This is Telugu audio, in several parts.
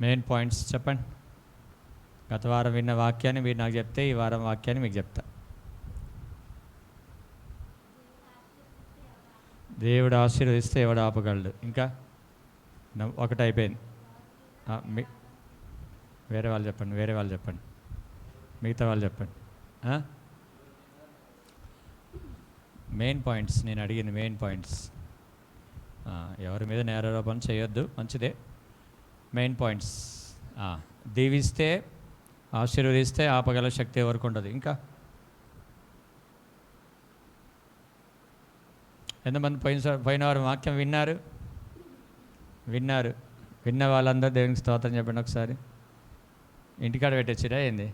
మెయిన్ పాయింట్స్ చెప్పండి. గత వారం విన్న వాక్యాన్ని మీరు నాకు చెప్తే ఈ వారం వాక్యాన్ని మీకు చెప్తా. దేవుడు ఆశీర్వదిస్తే ఎవడు ఆపగలడు. ఇంకా ఒకటి అయిపోయింది. వేరే వాళ్ళు చెప్పండి, మిగతా వాళ్ళు చెప్పండి. మెయిన్ పాయింట్స్ నేను అడిగింది, మెయిన్ పాయింట్స్. ఎవరి మీద నేరారోపణ చేయొద్దు, మంచిదే. Main points. దీవిస్తే ఆశీర్వదిస్తే ఆపగల శక్తి ఎవరికి ఉండదు. ఇంకా ఎంతమంది పోయిన వారం వాక్యం విన్నారు? విన్న వాళ్ళందరూ దేవునికి స్తోత్రం చెప్పండి ఒకసారి. ఇంటికాడ పెట్టేసిరా ఏంది?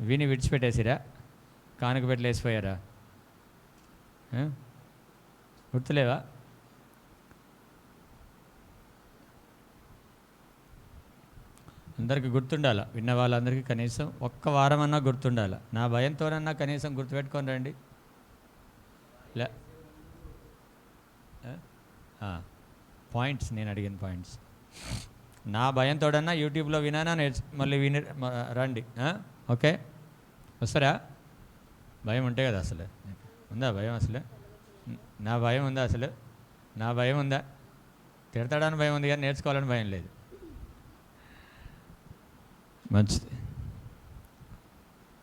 విని విడిచిపెట్టేసిరా? కానుక పెట్టి లేసిపోయారా? గుర్తులేవా? అందరికీ గుర్తుండాల. విన్న వాళ్ళందరికీ కనీసం ఒక్క వారం అన్నా గుర్తుండాలి. నా భయంతోనన్నా కనీసం గుర్తుపెట్టుకొని రండి. లే పాయింట్స్ నేను అడిగిన పాయింట్స్. నా భయంతోడన్నా యూట్యూబ్లో వినానా మళ్ళీ రండి. ఓకే, వస్తారా? భయం ఉంటే కదా అసలు. ఉందా భయం అసలు? నా భయం ఉందా అసలు? నా భయం ఉందా? తిడతాడని భయం ఉంది కానీ నేర్చుకోవాలని భయం లేదు. మంచిది.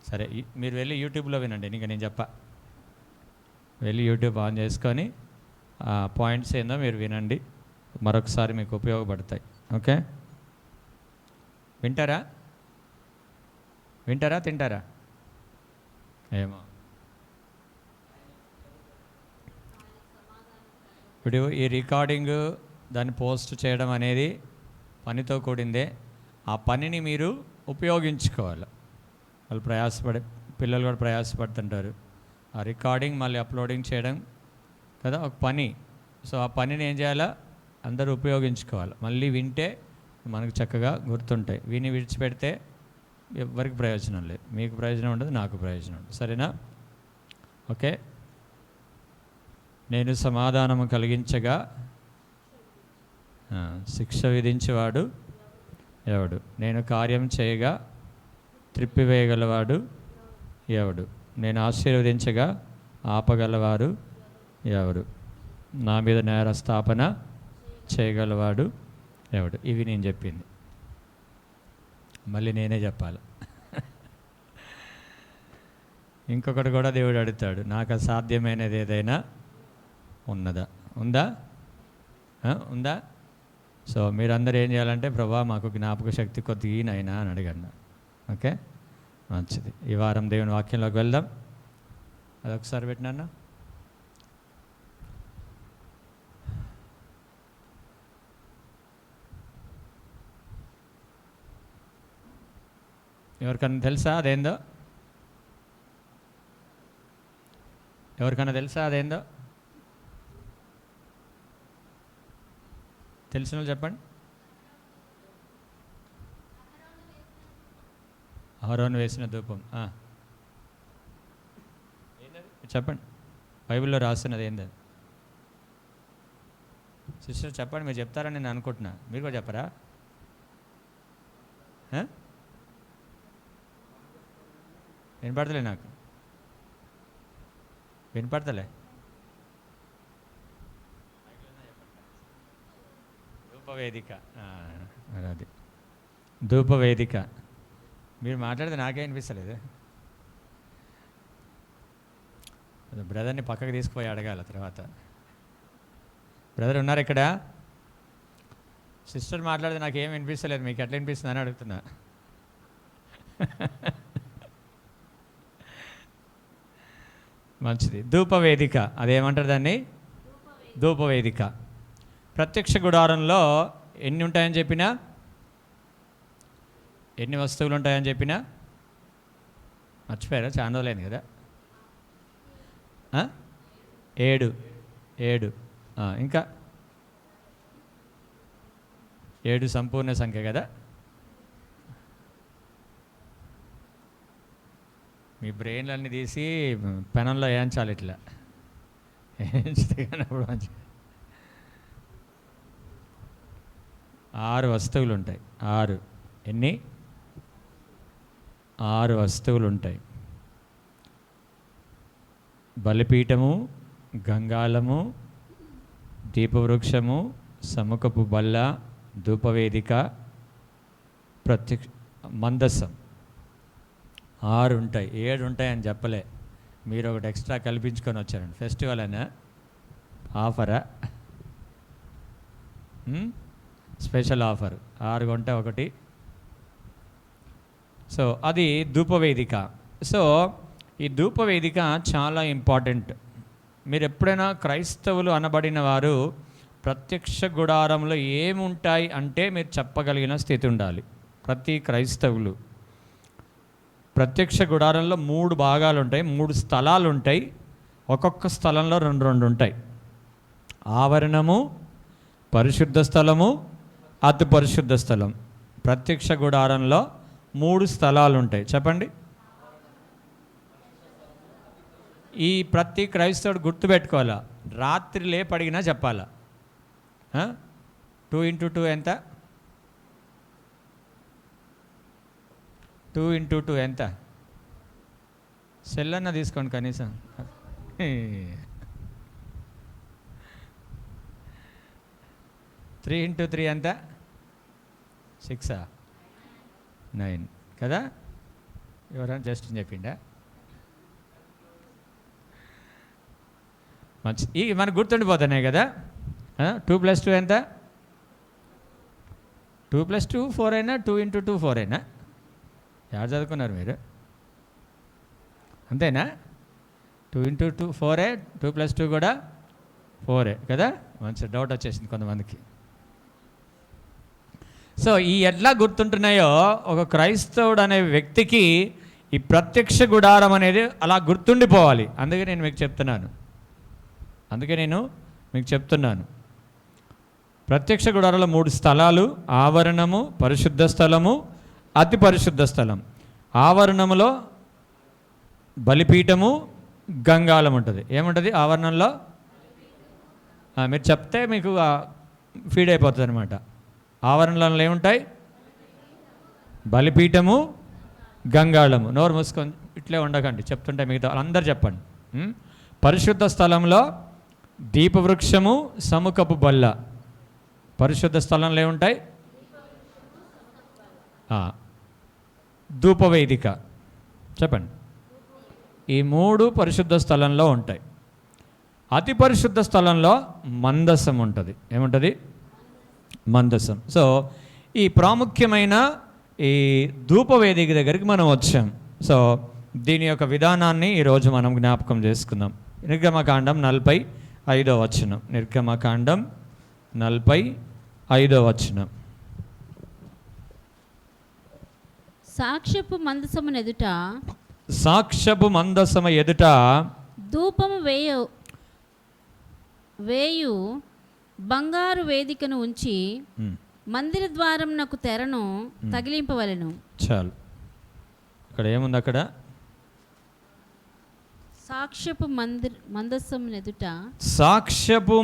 సరే, మీరు వెళ్ళి యూట్యూబ్లో వినండి. ఇంకా నేను వెళ్ళి యూట్యూబ్ ఆన్ చేసుకొని ఆ పాయింట్స్ ఏందో మీరు వినండి. మరొకసారి మీకు ఉపయోగపడతాయి. ఓకే, వింటారా? తింటారా? ఏమో. ఇప్పుడు ఈ రికార్డింగ్ దాన్ని పోస్ట్ చేయడం అనేది పనితో కూడిందే. ఆ పనిని మీరు ఉపయోగించుకోవాలి. వాళ్ళు పిల్లలు కూడా ప్రయాసపడుతుంటారు. ఆ రికార్డింగ్ మళ్ళీ అప్లోడింగ్ చేయడం కదా ఒక పని. సో ఆ పనిని ఏం చేయాలా? అందరూ ఉపయోగించుకోవాలి. మళ్ళీ వింటే మనకు చక్కగా గుర్తుంటాయి. విని విడిచిపెడితే ఎవరికి ప్రయోజనం లేదు. మీకు ప్రయోజనం ఉండదు, నాకు ప్రయోజనం ఉండదు. సరేనా? ఓకే. నేను సమాధానము కలిగించగా శిక్ష విధించేవాడు ఎవడు? నేను కార్యం చేయగా త్రిప్పివేయగలవాడు ఎవడు? నేను ఆశీర్వదించగా ఆపగలవారు ఎవరు? నా మీద నేరస్థాపన చేయగలవాడు ఎవడు? ఇవి నేను చెప్పింది. మళ్ళీ నేనే చెప్పాలి. ఇంకొకటి కూడా దేవుడు అడుగుతాడు, నాకు అసాధ్యమైనది ఏదైనా ఉందా? సో మీరందరూ ఏం చేయాలంటే, ప్రభా మాకు జ్ఞాపక శక్తి కొద్దిగా నైనా అని అడగండి. ఓకే, మంచిది. ఈ వారం దేవుని వాక్యంలోకి వెళ్దాం. అదొకసారి పెట్టినా. ఎవరికన్నా తెలుసా అదేందో? తెలిసిన వాళ్ళు చెప్పండి. అహరోను వేసిన ధూపం. చెప్పండి, బైబిల్లో రాస్తున్నది ఏంది? సిస్టర్ చెప్పండి. మీరు చెప్తారని నేను అనుకుంటున్నా. మీరు కూడా చెప్పరా? వినపడతలే నాకు, వినపడతలే. ధూపవేదిక. అది ధూపవేదిక. మీరు మాట్లాడితే నాకే అనిపిస్తలేదు. బ్రదర్ని పక్కకు తీసుకుపోయి అడగాల తర్వాత. బ్రదర్ ఉన్నారు ఇక్కడ? సిస్టర్ మాట్లాడితే నాకేం వినిపిస్తలేదు, మీకు ఎట్లా వినిపిస్తుంది అని అడుగుతున్నా. మంచిది. ధూపవేదిక. అదేమంటారు దాన్ని? ధూపవేదిక. ప్రత్యక్ష గుడారంలో ఎన్ని ఉంటాయని చెప్పినా, ఎన్ని వస్తువులు ఉంటాయని చెప్పినా మర్చిపోయారా? చాలా రోజులైంది కదా. 7 ఇంకా 7 సంపూర్ణ సంఖ్య కదా. మీ బ్రెయిన్లన్నీ తీసి పెనంలో వేయించాలి. ఇట్లా వేయించితే కానీ అప్పుడు మంచి. 6 వస్తువులు ఉంటాయి. 6 ఎన్ని? 6 వస్తువులు ఉంటాయి. బలిపీఠము, గంగాళము, దీపవృక్షము, సముఖపు బల్ల, ధూపవేదిక, ప్రత్యక్ష మందసం. 6 ఉంటాయి. 7 ఉంటాయని చెప్పలే, మీరు ఒకటి ఎక్స్ట్రా కల్పించుకొని వచ్చారండి. ఫెస్టివల్ అయినా ఆఫరా? Special offer. 6 కొంటే ఒకటి. సో అది ధూపవేదిక. సో ఈ ధూపవేదిక చాలా ఇంపార్టెంట్. మీరు ఎప్పుడైనా క్రైస్తవులు అనబడిన వారు ప్రత్యక్ష గుడారంలో ఏముంటాయి అంటే మీరు చెప్పగలిగిన స్థితి ఉండాలి. ప్రతి క్రైస్తవులు ప్రత్యక్ష గుడారంలో 3 భాగాలు ఉంటాయి, 3 స్థలాలు ఉంటాయి. ఒక్కొక్క స్థలంలో 2 ఉంటాయి. ఆవరణము, పరిశుద్ధ స్థలము, అతి పరిశుద్ధ స్థలం. ప్రత్యక్ష గుడారంలో 3 స్థలాలు ఉంటాయి. చెప్పండి. ఈ ప్రతి క్రైస్తవుడు గుర్తుపెట్టుకోవాలా, రాత్రి లేపడిగినా చెప్పాలా. 2 × 2 ఎంత? 2 × 2 ఎంత? సెల్ అన్న తీసుకోండి కనీసం. 3 × 3 ఎంత? 6, 9 కదా? ఎవరైనా జస్ట్ చెప్పిండా? మంచి. ఈ మనకు గుర్తుండిపోతున్నాయి కదా. 2 + 2 ఎంత? 2 + 2 4 అయినా, 2 × 2 4 అయినా? ఎవరు చదువుకున్నారు మీరు? అంతేనా? 2 × 2 4, 2 + 2 కూడా 4 కదా. మంచి డౌట్ వచ్చేసింది కొంతమందికి. సో ఈ ఎట్లా గుర్తుంటున్నాయో ఒక క్రైస్తవుడు అనే వ్యక్తికి ఈ ప్రత్యక్ష గుడారం అనేది అలా గుర్తుండిపోవాలి. అందుకే నేను మీకు చెప్తున్నాను. ప్రత్యక్ష గుడారంలో 3 స్థలాలు: ఆవరణము, పరిశుద్ధ స్థలము, అతి పరిశుద్ధ స్థలం. ఆవరణములో బలిపీఠము, గంగాళం ఉంటుంది. ఏముంటుంది ఆవరణంలో? మీరు చెప్తే మీకు ఫీడ్ అయిపోతుంది అనమాట. ఆవరణలో ఏముంటాయి? బలిపీఠము, గంగాళము. నోరు మూసుకొని ఇట్లే ఉండకండి, చెప్తుంటే మిగతా అందరు చెప్పండి. పరిశుద్ధ స్థలంలో దీపవృక్షము, సముఖపు బల్ల. పరిశుద్ధ స్థలంలో ఏముంటాయి? ధూపవేదిక. చెప్పండి. ఈ 3 పరిశుద్ధ స్థలంలో ఉంటాయి. అతి పరిశుద్ధ స్థలంలో మందసం ఉంటుంది. ఏముంటుంది? మందసం. సో ఈ ప్రాముఖ్యమైన ఈ ధూపవేదిక దగ్గరికి మనం వచ్చాం. సో దీని యొక్క విధానాన్ని ఈరోజు మనం జ్ఞాపకం చేసుకుందాం. నిర్గమకాండం 45వ వచనం. నిర్గమకాండం 45వ వచనం. సాక్ష్యపు మందసము ఎదుట ధూపము వేయు బంగారు వేదికను ఉంచి మందిర ద్వారమునకు తెరను తగిలింపవలెను. చాలు. అక్కడ ఏముంది? అక్కడ సాక్ష్యపు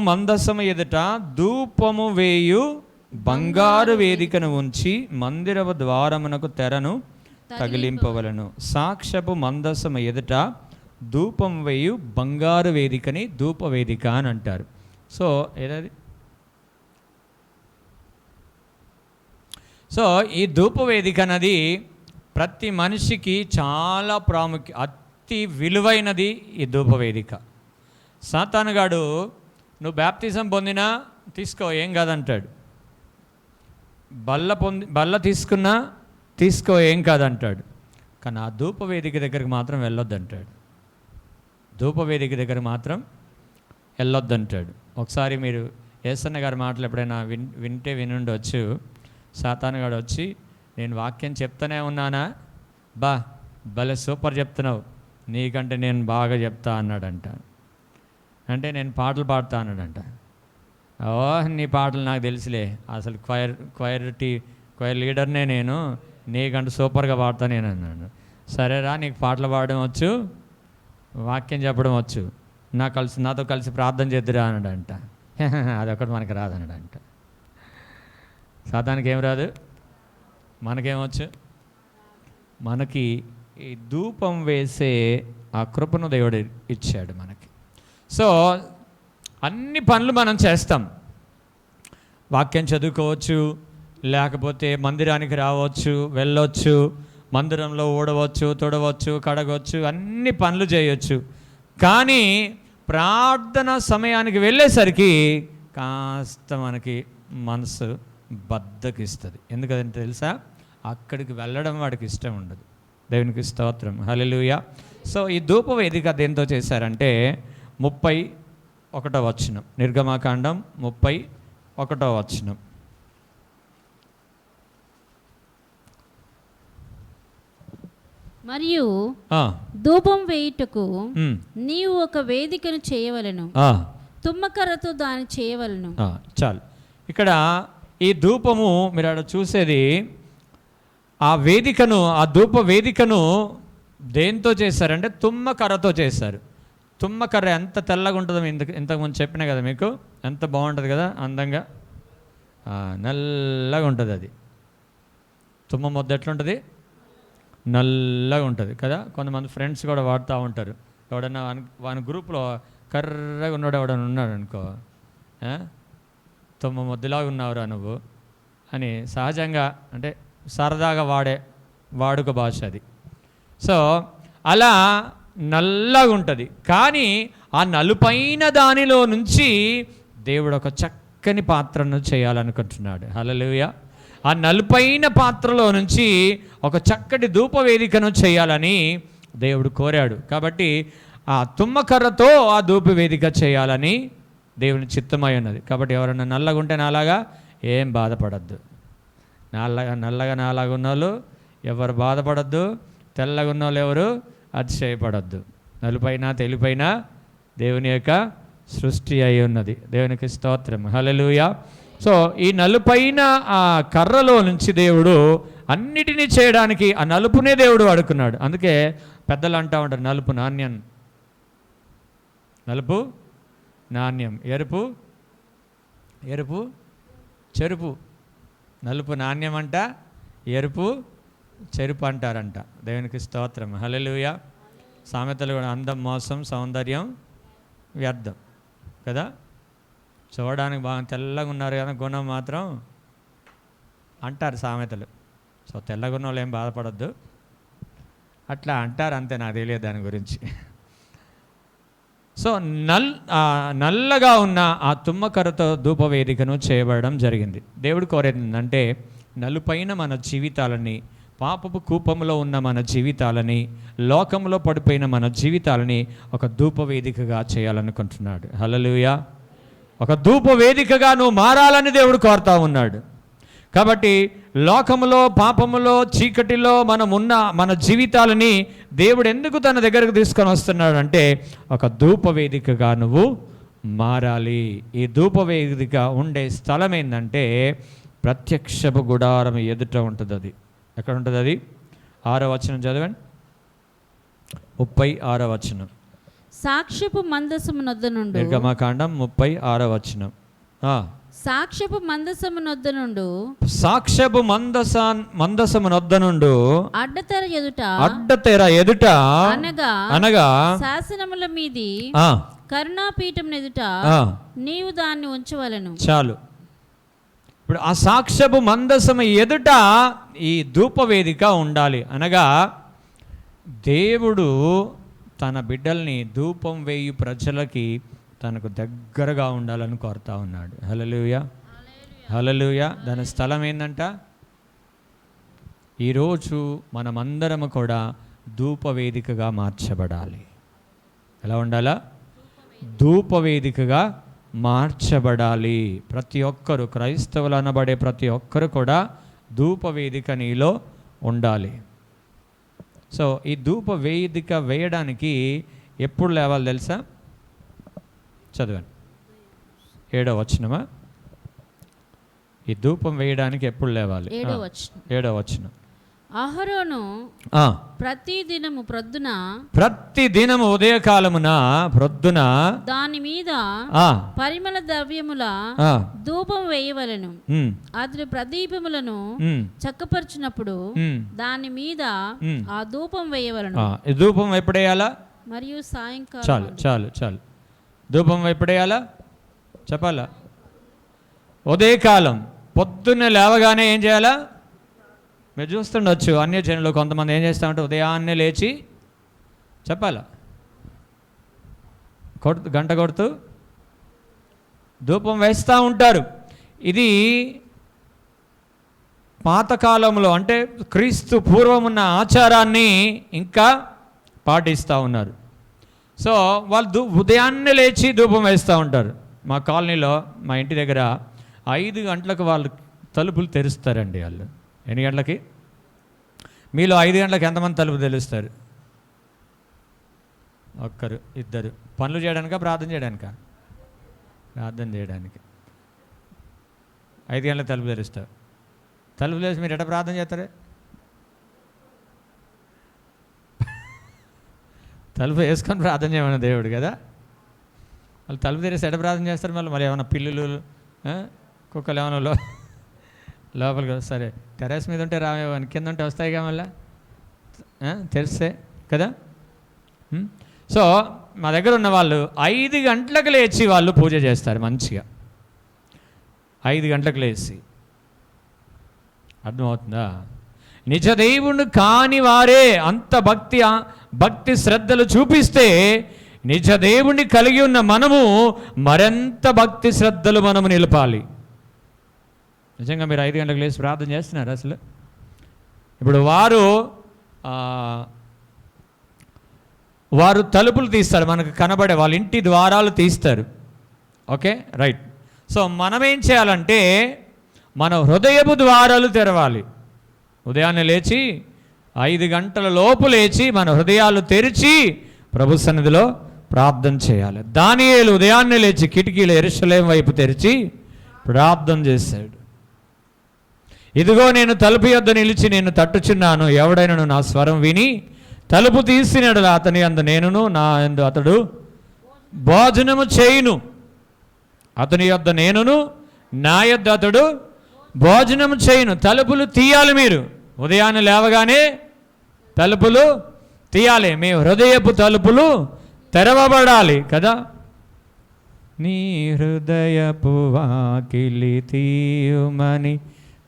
మందసము ఎదుట ధూపము వేయు బంగారు వేదికను ఉంచి మందిరపు ద్వారమునకు తెరను తగిలింపవలను. సాక్ష్యపు మందసము ఎదుట ధూపం వేయు బంగారు వేదికని ధూపవేదిక అని అంటారు. సో ఏదది? సో ఈ ధూపవేదిక అన్నది ప్రతి మనిషికి చాలా అతి విలువైనది ఈ ధూపవేదిక. సాతానుగాడు నువ్వు బ్యాప్తిజం పొందినా తీసుకో, ఏం కాదంటాడు. బల్ల తీసుకున్నా తీసుకో, ఏం కాదంటాడు. కానీ ఆ ధూపవేదిక దగ్గరికి మాత్రం వెళ్ళొద్దంటాడు. ధూపవేదిక దగ్గర మాత్రం వెళ్ళొద్దంటాడు. ఒకసారి మీరు యేసన్న గారి మాటలు ఎప్పుడైనా వింటే వినుండొచ్చు. సాతానుగాడు వచ్చి, నేను వాక్యం చెప్తానే ఉన్నానా, భలే సూపర్ చెప్తున్నావు, నీకంటే నేను బాగా చెప్తా అన్నాడంట. అంటే నేను పాటలు పాడుతా అన్నాడంట. నీ పాటలు నాకు తెలుసులే, అసలు క్వైర్ లీడర్నే నేను, నీకంటే సూపర్గా పాడతా నేను అన్నాడు. సరేరా, నీకు పాటలు పాడడం వచ్చు, వాక్యం చెప్పడం వచ్చు, నాతో కలిసి ప్రార్థన చేద్దురా అన్నాడంట. అదొకటి మనకు రాదన్నాడంట. సాతానికి ఏం రాదు, మనకేమొచ్చు? మనకి ఈ ధూపం వేసే ఆ కృపను దేవుడు ఇచ్చాడు మనకి. సో అన్ని పనులు మనం చేస్తాం. వాక్యం చదువుకోవచ్చు, లేకపోతే మందిరానికి రావచ్చు, వెళ్ళొచ్చు, మందిరంలో ఊడవచ్చు, తుడవచ్చు, కడగవచ్చు, అన్ని పనులు చేయొచ్చు. కానీ ప్రార్థన సమయానికి వెళ్ళేసరికి కాస్త మనకి మనసు బద్ధకిస్తుంది. ఎందుకంటే తెలుసా, అక్కడికి వెళ్ళడం వాడికి ఇష్టం ఉండదు. దేవునికి స్తోత్రం, హల్లెలూయా. సో ఈ ధూపవేదిక దేంతో చేశారంటే 31వ వచనం, నిర్గమాకాండం 31వ వచనం. మరియు ధూపం వేయుటకు నీవు ఒక వేదికను చేయవలెను, తుమ్మకర్రతో దాన్ని చేయవలెను. చాలు. ఇక్కడ ఈ ధూపము మీరు అక్కడ చూసేది, ఆ వేదికను, ఆ ధూప వేదికను దేంతో చేశారంటే తుమ్మకర్రతో చేశారు. తుమ్మకర్ర ఎంత తెల్లగా ఉంటుందో ఇంతకుముందు చెప్పినా కదా మీకు, ఎంత బాగుంటుంది కదా, అందంగా నల్లగా ఉంటుంది. అది తుమ్మ మొద్ద ఎట్లుంటుంది, నల్లగా ఉంటుంది కదా. కొంతమంది ఫ్రెండ్స్ కూడా వాడుతూ ఉంటారు. ఎవడన్నా వాని గ్రూప్లో కర్రగా ఉన్నాడు ఎవడన్నా ఉన్నాడు అనుకో, తుమ్మ మొద్దులాగా ఉన్నావురా నువ్వు అని సహజంగా, అంటే సరదాగా వాడుక భాష అది. సో అలా నల్లగా ఉంటుంది. కానీ ఆ నలుపైన దానిలో నుంచి దేవుడు ఒక చక్కని పాత్రను చేయాలనుకుంటున్నాడు. హల్లెలూయా. ఆ నలుపైన పాత్రలో నుంచి ఒక చక్కటి ధూపవేదికను చేయాలని దేవుడు కోరాడు. కాబట్టి ఆ తుమ్మకర్రతో ఆ ధూపవేదిక చేయాలని దేవుని చిత్తమై ఉన్నది. కాబట్టి ఎవరైనా నల్లగా ఉంటే నాలాగా ఏం బాధపడద్దు. నల్లగా నాలాగా ఉన్న వాళ్ళు ఎవరు బాధపడద్దు, తెల్లగా ఉన్న వాళ్ళు ఎవరు అతిశయపడద్దు. నలుపైన తెలుపైన దేవుని యొక్క సృష్టి అయి ఉన్నది. దేవునికి స్తోత్రం, హల్లెలూయా. సో ఈ నలుపైన ఆ కర్రలో నుంచి దేవుడు అన్నిటినీ చేయడానికి ఆ నలుపునే దేవుడు వాడుకున్నాడు. అందుకే పెద్దలు అంటూ ఉంటారు, నలుపు నాణ్యం, నలుపు నాణ్యం, ఎరుపు చెరుపు. నలుపు నాణ్యం అంట, ఎరుపు చెరుపు అంటారంట. దేవునికి స్తోత్రం, హల్లెలూయా. సామెతలు కూడా, అందం మోసం, సౌందర్యం వ్యర్థం కదా. చూడడానికి బాగా తెల్లగా ఉన్నారు కదా, గుణం మాత్రం అంటారు సామెతలు. సో తెల్లగా ఉన్న వాళ్ళు ఏం బాధపడద్దు, అట్లా అంటారు అంతే, నాకు తెలియదు దాని గురించి. సో నల్లగా ఉన్న ఆ తుమ్మకర్రతో ధూపవేదికను చేయబడడం జరిగింది. దేవుడు కోరేది ఏంటంటే, నలుపైన మన జీవితాలని, పాపపు కూపంలో ఉన్న మన జీవితాలని, లోకంలో పడిపోయిన మన జీవితాలని ఒక ధూపవేదికగా చేయాలనుకుంటున్నాడు. హల్లెలూయా. ఒక ధూపవేదికగా నువ్వు మారాలని దేవుడు కోరుతా ఉన్నాడు. కాబట్టి లోకములో, పాపములో, చీకటిలో మనం ఉన్న మన జీవితాలని దేవుడు ఎందుకు తన దగ్గరకు తీసుకొని వస్తున్నాడు అంటే, ఒక ధూపవేదికగా నువ్వు మారాలి. ఈ ధూపవేదిక ఉండే స్థలం ఏంటంటే ప్రత్యక్షపు గుడారం ఎదుట ఉంటుంది. అది ఎక్కడ ఉంటుంది? అది 6వ వచనం చదవండి, 36వ వచనం. సాక్ష్యపు మందసము నొద్ద నుండి, నిర్గమకాండం 36వ వచనం. సాక్ష్యపు మందసము నొద్ద నుండు, సాక్ష్యపు మందసము నొద్ద నుండు అడ్డతెర ఎదుట అనగా శాసనముల మీది కరుణాపీఠం ఎదుట నీవు దాన్ని ఉంచవలెను. చాలు. ఇప్పుడు ఆ సాక్ష్యపు మందసము ఎదుట ఈ ధూపవేదిక ఉండాలి. అనగా దేవుడు తన బిడ్డల్ని, ధూపం వేయి ప్రజలకి తనకు దగ్గరగా ఉండాలని కోరుతా ఉన్నాడు. హల్లెలూయా, హల్లెలూయా. దాని స్థలం ఏంటంట? ఈరోజు మనమందరము కూడా ధూపవేదికగా మార్చబడాలి. ఎలా ఉండాలా? ధూపవేదికగా మార్చబడాలి. ప్రతి ఒక్కరు, క్రైస్తవులు అనబడే ప్రతి ఒక్కరు కూడా ధూపవేదిక నీలో ఉండాలి. సో ఈ ధూపవేదిక వేయడానికి ఎప్పుడు లేవాలి తెలుసా? చదవండి, 7వ వచనమా? ఈ ధూపం వేయడానికి ఎప్పుడు లేవాలి? 7వ వచనం. అహరోను ప్రతి దినము ఉదయకాలమున ప్రొద్దున దాని మీద పరిమళ ద్రవ్యముల ధూపం వేయవలెను. అతడు ప్రదీపములను చక్కపరచినప్పుడు దాని మీద ఆ ధూపం వేయవలెను. ధూపం ఎప్పుడేయాలా? మరియు సాయంకాలం. చాలు చాలు చాలు. ధూపం ఎప్పుడేయాలా చెప్పాలా? ఉదయకాలం పొద్దున్న లేవగానే ఏం చేయాలా? మీరు చూస్తుండొచ్చు అన్యజనులు కొంతమంది ఏం చేస్తామంటే ఉదయాన్నే లేచి చెప్పాలా గంట కొడుతూ ధూపం వేస్తూ ఉంటారు. ఇది పాతకాలంలో అంటే క్రీస్తు పూర్వం ఉన్న ఆచారాన్ని ఇంకా పాటిస్తూ ఉన్నారు. సో వాళ్ళు ఉదయాన్నే లేచి ధూపం వేస్తూ ఉంటారు. మా కాలనీలో మా ఇంటి దగ్గర 5 గంటలకు వాళ్ళు తలుపులు తెరుస్తారండి. వాళ్ళు ఎన్ని గంటలకి? మీలో 5 గంటలకు ఎంతమంది తలుపు తెలుస్తారు? ఒక్కరు ఇద్దరు. పనులు చేయడానికా ప్రార్థన చేయడానికా? ప్రార్థన చేయడానికి. 5 గంటలకు తలుపు తెరుస్తారు. తలుపు తెరిచి మీరు ఎట్లా ప్రార్థన చేస్తారే? తలుపు వేసుకొని ప్రార్థన చేయమన్న దేవుడు కదా. వాళ్ళు తలుపు తెరిచి ఎట్లా ప్రార్థన చేస్తారు? మళ్ళీ ఏమైనా పిల్లులు కుక్కలు ఏమైనా లోపలికి సరే టెర్రస్ మీద ఉంటే రావేమని, కింద ఉంటే వస్తాయిగా మళ్ళీ తెరిస్తే కదా. సో మా దగ్గర ఉన్న వాళ్ళు 5 గంటలకు లేచి వాళ్ళు పూజ చేస్తారు మంచిగా. 5 గంటలకు లేచి అర్థమవుతుందా? నిజ దేవుడు కాని వారే అంత భక్తి శ్రద్ధలు చూపిస్తే నిజ దేవుణ్ణి కలిగి ఉన్న మనము మరింత భక్తి శ్రద్ధలు మనము నిలపాలి. నిజంగా మీరు 5 గంటలకు లేచి ప్రార్థన చేస్తున్నారు అసలు? ఇప్పుడు వారు తలుపులు తీస్తారు, మనకు కనబడే వాళ్ళ ఇంటి ద్వారాలు తీస్తారు. Okay right. సో మనం ఏం చేయాలంటే మన హృదయపు ద్వారాలు తెరవాలి. ఉదయాన్నే లేచి 5 గంటల లోపు లేచి మన హృదయాలు తెరిచి ప్రభు సన్నిధిలో ప్రార్థన చేయాలి. దానియేలు ఉదయాన్నే లేచి కిటికీలు యెరూషలేము వైపు తెరిచి ప్రార్థన చేశాడు. ఇదిగో నేను తలుపు యొద్ద నిలిచి నేను తట్టుచున్నాను, ఎవడైనను నా స్వరం విని తలుపు తీసినడు అతని యందు నేనును, నా యందు అతడు భోజనము చేయును. అతని యొద్ద నేనును, నా యొద్ద అతడు భోజనము చేయును. తలుపులు తీయాలి. మీరు ఉదయాన్నే లేవగానే తలుపులు తీయాలి. మీ హృదయపు తలుపులు తెరవబడాలి కదా. నీ హృదయపు వాకిలి తీయుమని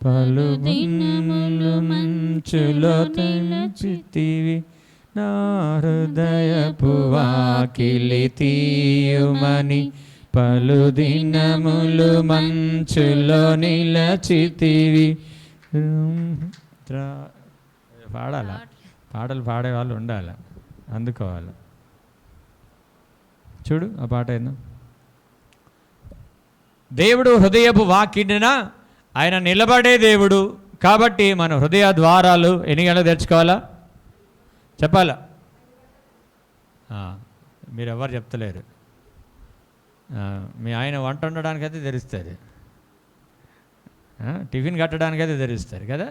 పలుదినములు మంచులో నిలిచితివి, నా హృదయపు వాకిలి తీయుమని పలుదినములు మంచులో నిలిచితివి. పాడాలా? పాటలు పాడేవాళ్ళు ఉండాలి, అందుకోవాలి. చూడు ఆ పాట ఏందో. దేవుడు హృదయపు వాకిడిన ఆయన నిలబడే దేవుడు కాబట్టి మన హృదయ ద్వారాలు ఎన్ని గంటలకు తెరుచుకోవాలా చెప్పాలా? మీరు ఎవరు చెప్తలేరు. మీ ఆయన వంట వండడానికైతే తెరుస్తారు, టిఫిన్ కట్టడానికైతే తెరుస్తారు కదా.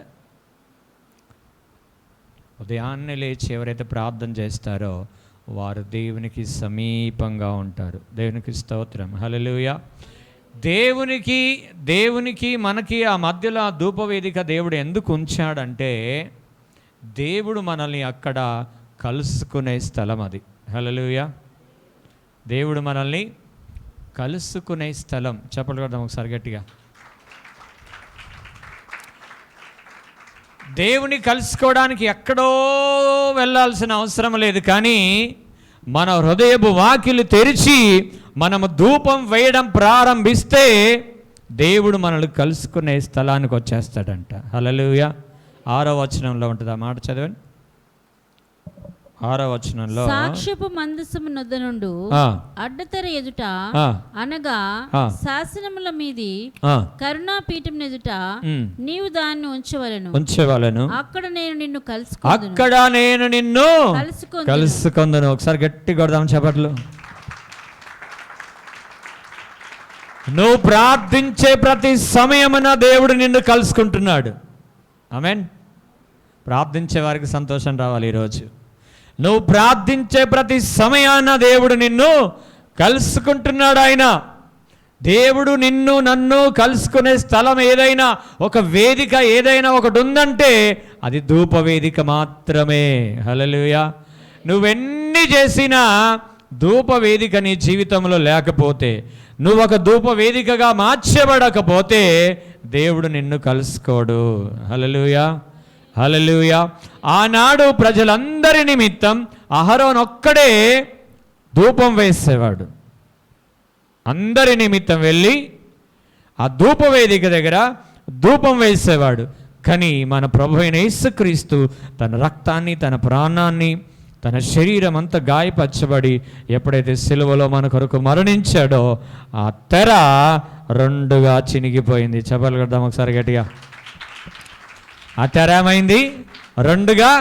ఉదయాన్నే లేచి ఎవరైతే ప్రార్థన చేస్తారో వారు దేవునికి సమీపంగా ఉంటారు. దేవునికి స్తోత్రం, హల్లెలూయా. దేవునికి మనకి ఆ మధ్యలో ఆ ధూపవేదిక దేవుడు ఎందుకు ఉంచాడంటే దేవుడు మనల్ని అక్కడ కలుసుకునే స్థలం అది. హల్లెలూయా. దేవుడు మనల్ని కలుసుకునే స్థలం. చెప్పలు కొడదాం ఒకసారి గట్టిగా. దేవుని కలుసుకోవడానికి ఎక్కడో వెళ్ళాల్సిన అవసరం లేదు, కానీ మన హృదయపు వాకిలు తెరిచి మనము ధూపం వేయడం ప్రారంభిస్తే దేవుడు మనల్ని కలుసుకునే స్థలానికి వచ్చేస్తాడంట. హల్లెలూయా. 6వ వచనంలో ఉంటుంది ఆ మాట, చదవండి. 6వ వచనంలో సాక్ష్యపు మందసము నొద్ద నుండు అడ్డతెర ఎదుట అనగా శాసనముల మీది కరుణాపీఠం ఎదుట నీవు దాన్ని ఉంచవలెను. అక్కడ నేను నిన్ను కలుసుకొందును. ఒకసారి గట్టి కొడదాం చప్పట్లు. నువ్వు ప్రార్థించే ప్రతి సమయమున దేవుడు నిన్ను కలుసుకుంటున్నాడు. ఆమేన్. ప్రార్థించే వారికి సంతోషం రావాలి ఈరోజు. నువ్వు ప్రార్థించే ప్రతి సమయాన దేవుడు నిన్ను కలుసుకుంటున్నాడు. ఆయన దేవుడు నిన్ను నన్ను కలుసుకునే స్థలం ఏదైనా, ఒక వేదిక ఏదైనా ఒకటి ఉందంటే అది ధూపవేదిక మాత్రమే. హల్లెలూయా. నువ్వెన్ని చేసినా ధూపవేదిక నీ జీవితంలో లేకపోతే, నువ్వు ఒక ధూపవేదికగా మార్చబడకపోతే దేవుడు నిన్ను కలుసుకోడు. హల్లెలూయా, హల్లెలూయా. ఆనాడు ప్రజలందరి నిమిత్తం అహరోను ఒక్కడే ధూపం వేసేవాడు. అందరి నిమిత్తం వెళ్ళి ఆ ధూపవేదిక దగ్గర ధూపం వేసేవాడు. కానీ మన ప్రభు అయిన యేసుక్రీస్తు తన రక్తాన్ని, తన ప్రాణాన్ని, తన శరీరం అంతా గాయపరచబడి ఎప్పుడైతే సిలువలో మన కొరకు మరణించాడో ఆ తెర రెండుగా చినిగిపోయింది. చెప్పలు కొడదాం ఒకసారి గట్టిగా. ఆ తెర ఏమైంది? రెండుగా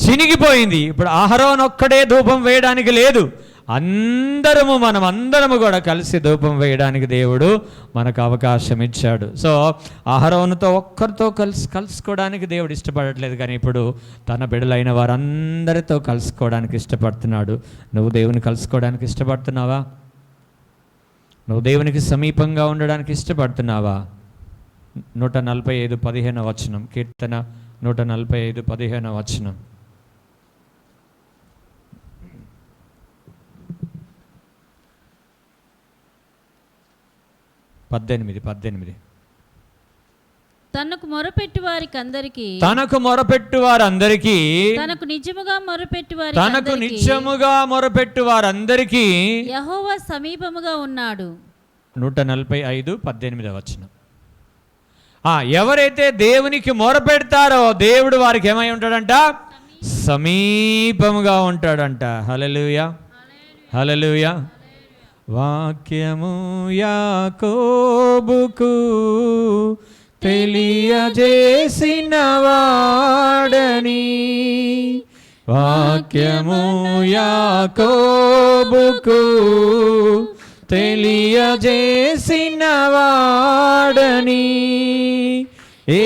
చినిగిపోయింది. ఇప్పుడు అహరోను ఒక్కడే ధూపం వేయడానికి లేదు, మనమందరము కూడా కలిసి ధూపం వేయడానికి దేవుడు మనకు అవకాశం ఇచ్చాడు. సో అహరోనుతో ఒక్కరితో కలుసుకోవడానికి దేవుడు ఇష్టపడట్లేదు, కానీ ఇప్పుడు తన బిడ్డలైన వారందరితో కలుసుకోవడానికి ఇష్టపడుతున్నాడు. నువ్వు దేవుని కలుసుకోవడానికి ఇష్టపడుతున్నావా? నువ్వు దేవునికి సమీపంగా ఉండడానికి ఇష్టపడుతున్నావా? 145:15 వచనం, కీర్తన 145:15 వచనం. 18. తనకు మొరపెట్టు వారందరికీ తనకు నిజముగా మొరపెట్టు వారందరికీ యెహోవా సమీపముగా ఉన్నాడు. 145:18 వచనం. ఎవరైతే దేవునికి మొరపెడతారో దేవుడు వారికి ఏమై ఉంటాడంట? సమీపముగా ఉంటాడంట. హల్లెలూయా, హల్లెలూయా. వాక్యము యాకోబుకు తెలియజేసిన వాడని, వాక్యము యాకోబుకు తెలియజేసిన వాడని, ఏ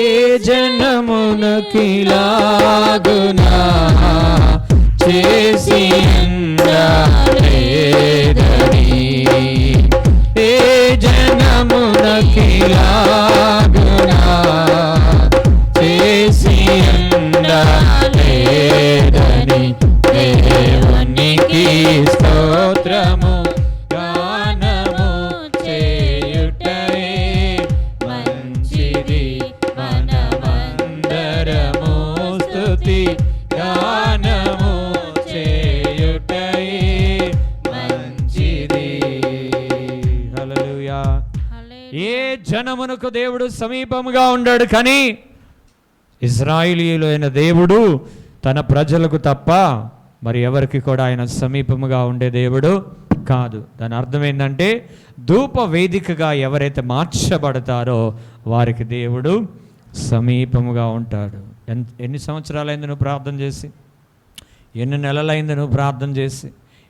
జనమునకిలాగునా చేసి లేదని, ఏ జనమునకిలాగునా చేసి లేదని, దేవునికి స్తోత్రము గానము చేయుటయే మంచిది, మనమందరము స్తుతి గానము చేయుటయే మంచిది. హల్లెలూయా. ఏ జనమునకు దేవుడు సమీపముగా ఉన్నాడు, కానీ ఇశ్రాయేలీయులైన దేవుడు తన ప్రజలకు తప్ప మరి ఎవరికి కూడా ఆయన సమీపముగా ఉండే దేవుడు కాదు. దాని అర్థం ఏంటంటే ధూప వేదికగా ఎవరైతే మార్చబడతారో వారికి దేవుడు సమీపముగా ఉంటాడు. ఎన్ని సంవత్సరాలైంది నువ్వు ప్రార్థన చేసి? ఎన్ని నెలలైంది నువ్వు ప్రార్థన చేసి?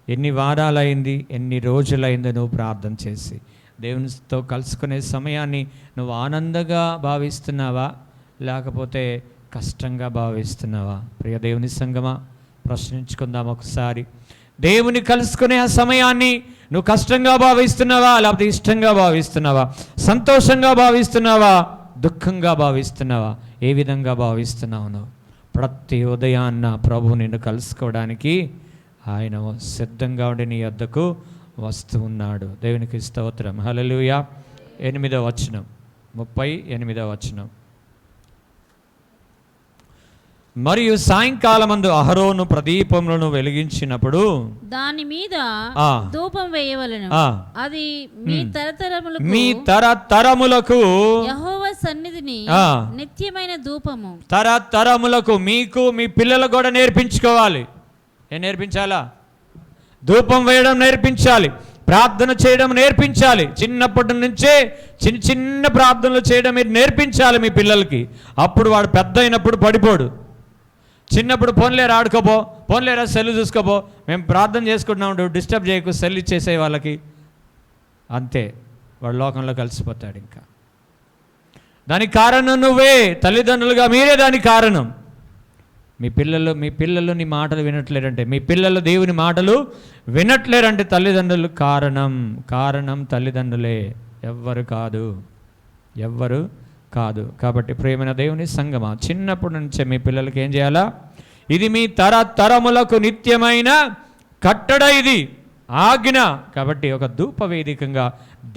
ఎన్ని వారాలైంది, ఎన్ని రోజులైంది నువ్వు ప్రార్థన చేసి? దేవునితో కలుసుకునే సమయాన్ని నువ్వు ఆనందంగా భావిస్తున్నావా, లేకపోతే కష్టంగా భావిస్తున్నావా? ప్రియ దేవుని సంగమా, ప్రశ్నించుకుందాం ఒకసారి. దేవుని కలుసుకునే ఆ సమయాన్ని నువ్వు కష్టంగా భావిస్తున్నావా, లేకపోతే ఇష్టంగా భావిస్తున్నావా? సంతోషంగా భావిస్తున్నావా, దుఃఖంగా భావిస్తున్నావా? ఏ విధంగా భావిస్తున్నావు నువ్వు? ప్రతి ఉదయాన్న ప్రభు నిన్ను కలుసుకోవడానికి ఆయన సిద్ధంగా ఉండి నీ వద్దకు వస్తూ ఉన్నాడు. దేవునికి స్తోత్రం. హల్లెలూయా. 8వ వచనం, 38వ వచనం. మరియు సాయంకాలమందు అహరోను ప్రదీపములను వెలిగించినప్పుడు దాని మీద ధూపం వేయవలెను, అది మీ తరతరములకు యెహోవా సన్నిధిని నిత్యమైన ధూపము. తరతరములకు మీకు మీ పిల్లలకు కూడా నేర్పించుకోవాలి. ఏం నేర్పించాలా? ధూపం వేయడం నేర్పించాలి, ప్రార్థన చేయడం నేర్పించాలి. చిన్నప్పటి నుంచే చిన్న చిన్న ప్రార్థనలు చేయడం మీరు నేర్పించాలి మీ పిల్లలకి. అప్పుడు వాడు పెద్ద అయినప్పుడు పడిపోడు. చిన్నప్పుడు పోన్లేరా ఆడుకోపో, పోన్లేరా సెల్లు చూసుకోపో, మేము ప్రార్థన చేసుకుంటున్నాం, డిస్టర్బ్ చేయకు, సెల్ ఇచ్చేసే వాళ్ళకి, అంతే వాడు లోకంలో కలిసిపోతాడు. ఇంకా దానికి కారణం నువ్వే, తల్లిదండ్రులుగా మీరే దానికి కారణం. మీ పిల్లలు నీ మాటలు వినట్లేరంటే, మీ పిల్లలు దేవుని మాటలు వినట్లేరంటే తల్లిదండ్రులు కారణం తల్లిదండ్రులే, ఎవ్వరు కాదు. కాబట్టి ప్రియమైన దేవుని సంగమా, చిన్నప్పటి నుంచే మీ పిల్లలకి ఏం చేయాలా? ఇది మీ తరములకు నిత్యమైన కట్టడ, ఇది ఆజ్ఞ. కాబట్టి ఒక ధూపవేదికగా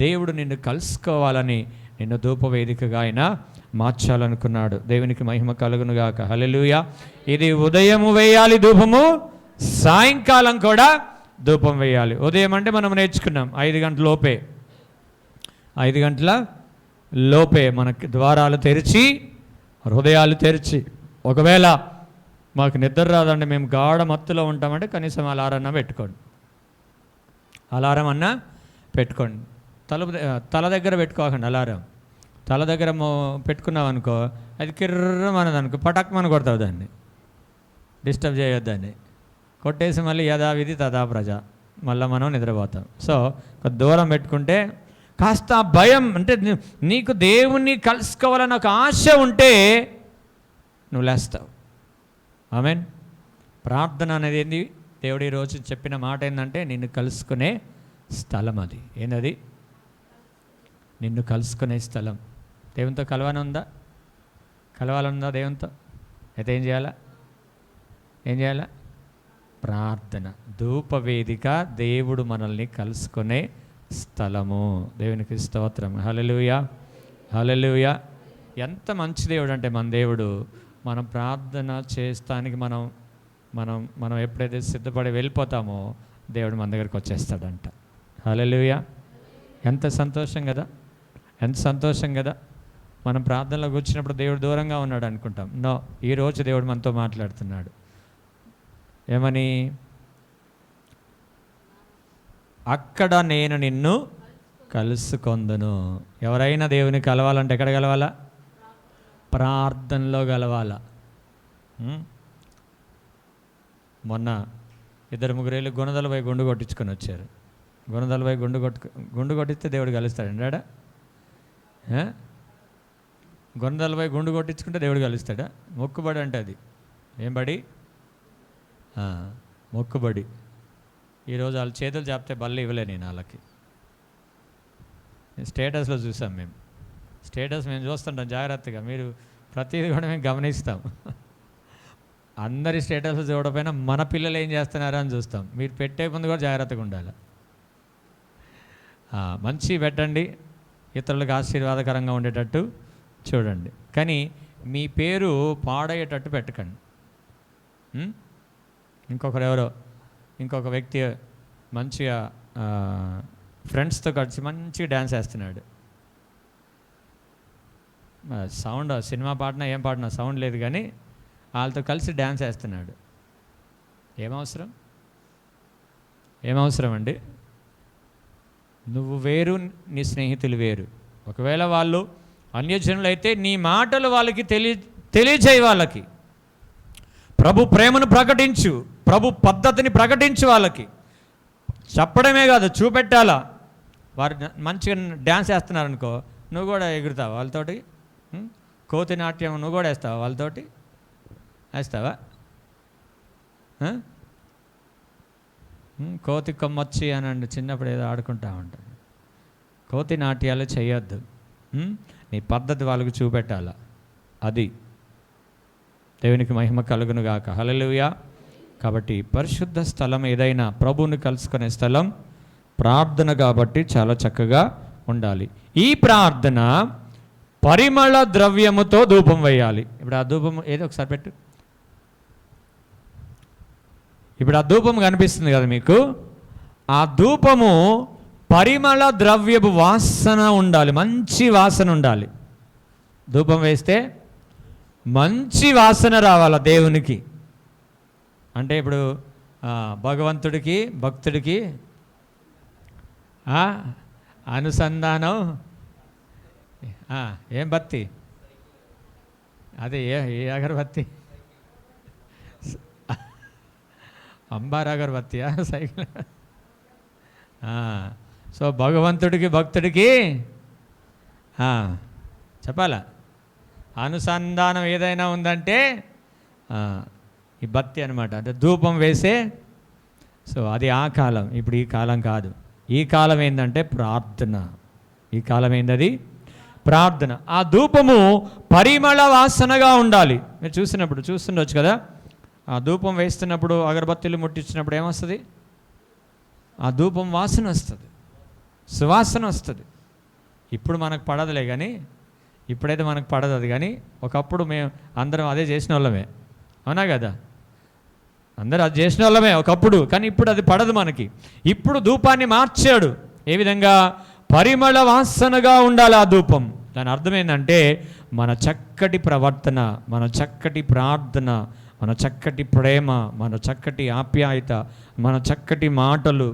దేవుడు నిన్ను కలుసుకోవాలని నిన్ను ధూపవేదికగా ఆయన మార్చాలనుకున్నాడు. దేవునికి మహిమ కలుగునుగాక. హల్లెలూయా. ఇది ఉదయము వేయాలి ధూపము, సాయంకాలం కూడా ధూపం వేయాలి. ఉదయం అంటే మనం నేర్చుకున్నాం 5 గంటల లోపే, 5 గంటల లోపే మనకి ద్వారాలు తెరిచి, హృదయాలు తెరిచి, ఒకవేళ మాకు నిద్ర రాదండి, మేము గాఢ మత్తులో ఉంటామంటే కనీసం అలారం పెట్టుకోండి, అలారం అన్నా పెట్టుకోండి. తల దగ్గర పెట్టుకోకండి అలారం. తల దగ్గర పెట్టుకున్నాం అనుకో, అది కిర్రమన్నది అనుకో, పటక్మని కొడతావు దాన్ని, డిస్టర్బ్ చేయొద్దని. కొట్టేసి మళ్ళీ యథావిధి తథా ప్రజ, మళ్ళీ మనం నిద్రపోతాం. సో ఒక దూరం పెట్టుకుంటే కాస్త భయం, అంటే నీకు దేవుణ్ణి కలుసుకోవాలని ఒక ఆశ ఉంటే నువ్వు లేస్తావు. ఆమేన్. ప్రార్థన అనేది ఏంది? దేవుడు ఈరోజు చెప్పిన మాట ఏంటంటే నిన్ను కలుసుకునే స్థలం. అది ఏంటది? నిన్ను కలుసుకునే స్థలం. దేవునితో కలవాలనుందా దేవునితో? అయితే ఏం చేయాలా? ప్రార్థన. ధూపవేదిక దేవుడు మనల్ని కలుసుకునే స్థలము. దేవునికి స్తోత్రం. హల్లెలూయా. ఎంత మంచి దేవుడు అంటే మన దేవుడు. మనం ప్రార్థన చేస్తానికి మనం ఎప్పుడైతే సిద్ధపడి వెళ్ళిపోతామో దేవుడు మన దగ్గరికి వచ్చేస్తాడంట. హల్లెలూయా. ఎంత సంతోషం కదా. మనం ప్రార్థనలో కూర్చున్నప్పుడు దేవుడు దూరంగా ఉన్నాడు అనుకుంటాం. నో, ఈరోజు దేవుడు మనతో మాట్లాడుతున్నాడు. ఏమని? అక్కడ నేను నిన్ను కలుసుకొందును. ఎవరైనా దేవుని కలవాలంటే ఎక్కడ కలవాలా? ప్రార్థనలో కలవాలా. మొన్న 2-3 గుణదలపై గుండు కొట్టించుకొని వచ్చారు. గుణదలపై గుండు కొట్టిస్తే దేవుడు కలుస్తాడండి ఆడ? గుణదలపై గుండు కొట్టించుకుంటే దేవుడు కలుస్తాడా? మొక్కుబడి అంటే అది ఏం బడి? మొక్కుబడి. ఈరోజు వాళ్ళ చేతులు చెప్తే బల్ల ఇవ్వలే నేను వాళ్ళకి. స్టేటస్లో చూసాం మేము. మేము చూస్తుంటాం జాగ్రత్తగా. మీరు ప్రతిదీ కూడా మేము గమనిస్తాం. అందరి స్టేటస్లు చూడకపోయినా మన పిల్లలు ఏం చేస్తున్నారా అని చూస్తాం. మీరు పెట్టే ముందు కూడా జాగ్రత్తగా ఉండాలి. మంచి పెట్టండి, ఇతరులకు ఆశీర్వాదకరంగా ఉండేటట్టు చూడండి. కానీ మీ పేరు పాడయ్యేటట్టు పెట్టకండి. ఇంకొక వ్యక్తి మంచిగా ఫ్రెండ్స్తో కలిసి మంచిగా డ్యాన్స్ వేస్తున్నాడు. సౌండ్, సినిమా పాడినా ఏం పాడినా సౌండ్ లేదు, కానీ వాళ్ళతో కలిసి డ్యాన్స్ వేస్తున్నాడు. ఏమవసరం అండి? నువ్వు వేరు, నీ స్నేహితులు వేరు. ఒకవేళ వాళ్ళు అన్యజనులు అయితే నీ మాటలు వాళ్ళకి తెలియజేయి. వాళ్ళకి ప్రభు ప్రేమను ప్రకటించు, ప్రభు పద్ధతిని ప్రకటించు. వాళ్ళకి చెప్పడమే కాదు, చూపెట్టాలా. వారు మంచిగా డ్యాన్స్ వేస్తున్నారనుకో, నువ్వు కూడా ఎగురుతావా వాళ్ళతోటి? కోతి నాట్యం నువ్వు కూడా వేస్తావా వాళ్ళతోటి? వేస్తావా? కోతి కొమ్మొచ్చి అనండి, చిన్నప్పుడు ఏదో ఆడుకుంటా ఉంటాను. కోతి నాట్యాలు చేయొద్దు. నీ పద్ధతి వాళ్ళకు చూపెట్టాల. అది దేవునికి మహిమ కలుగునుగాక. హల్లెలూయా. కాబట్టి పరిశుద్ధ స్థలం ఏదైనా ప్రభువుని కలుసుకునే స్థలం ప్రార్థన కాబట్టి చాలా చక్కగా ఉండాలి. ఈ ప్రార్థన పరిమళ ద్రవ్యముతో ధూపం వేయాలి. ఇప్పుడు ఆ ధూపం ఏదో ఒకసారి పెట్టు. ఇప్పుడు ఆ ధూపం కనిపిస్తుంది కదా మీకు. ఆ ధూపము పరిమళ ద్రవ్యపు వాసన ఉండాలి, మంచి వాసన ఉండాలి. ధూపం వేస్తే మంచి వాసన రావాల దేవునికి. అంటే ఇప్పుడు భగవంతుడికి భక్తుడికి అనుసంధానం. ఏం బత్తి అది? ఏ అగరబత్తి? అంబార్ అగరబత్తియా? సైకిల్. సో భగవంతుడికి భక్తుడికి చెప్పాలా? అనుసంధానం ఏదైనా ఉందంటే ఈ బత్తి అనమాట, అంటే ధూపం వేసే. సో అది ఆ కాలం, ఇప్పుడు ఈ కాలం కాదు. ఈ కాలం ఏంటంటే ప్రార్థన. ఈ కాలం ఏంటది? ప్రార్థన. ఆ ధూపము పరిమళ వాసనగా ఉండాలి. మీరు చూస్తుండొచ్చు కదా, ఆ ధూపం వేస్తున్నప్పుడు అగరబత్తులు ముట్టించినప్పుడు ఏమొస్తుంది? ఆ ధూపం వాసన వస్తుంది, సువాసన వస్తుంది. ఇప్పుడు మనకు పడదులే కానీ, ఇప్పుడైతే మనకు పడదు అది. కానీ ఒకప్పుడు మేము అందరం అదే చేసిన వాళ్ళమే, అవునా కదా? అందరూ అది చేసిన వాళ్ళమే ఒకప్పుడు, కానీ ఇప్పుడు అది పడదు మనకి. ఇప్పుడు ధూపాన్ని మార్చాడు. ఏ విధంగా? పరిమళ వాసనగా ఉండాలి ఆ ధూపం. దాని అర్థం ఏంటంటే మన చక్కటి ప్రవర్తన, మన చక్కటి ప్రార్థన, మన చక్కటి ప్రేమ, మన చక్కటి ఆప్యాయత, మన చక్కటి మాటలు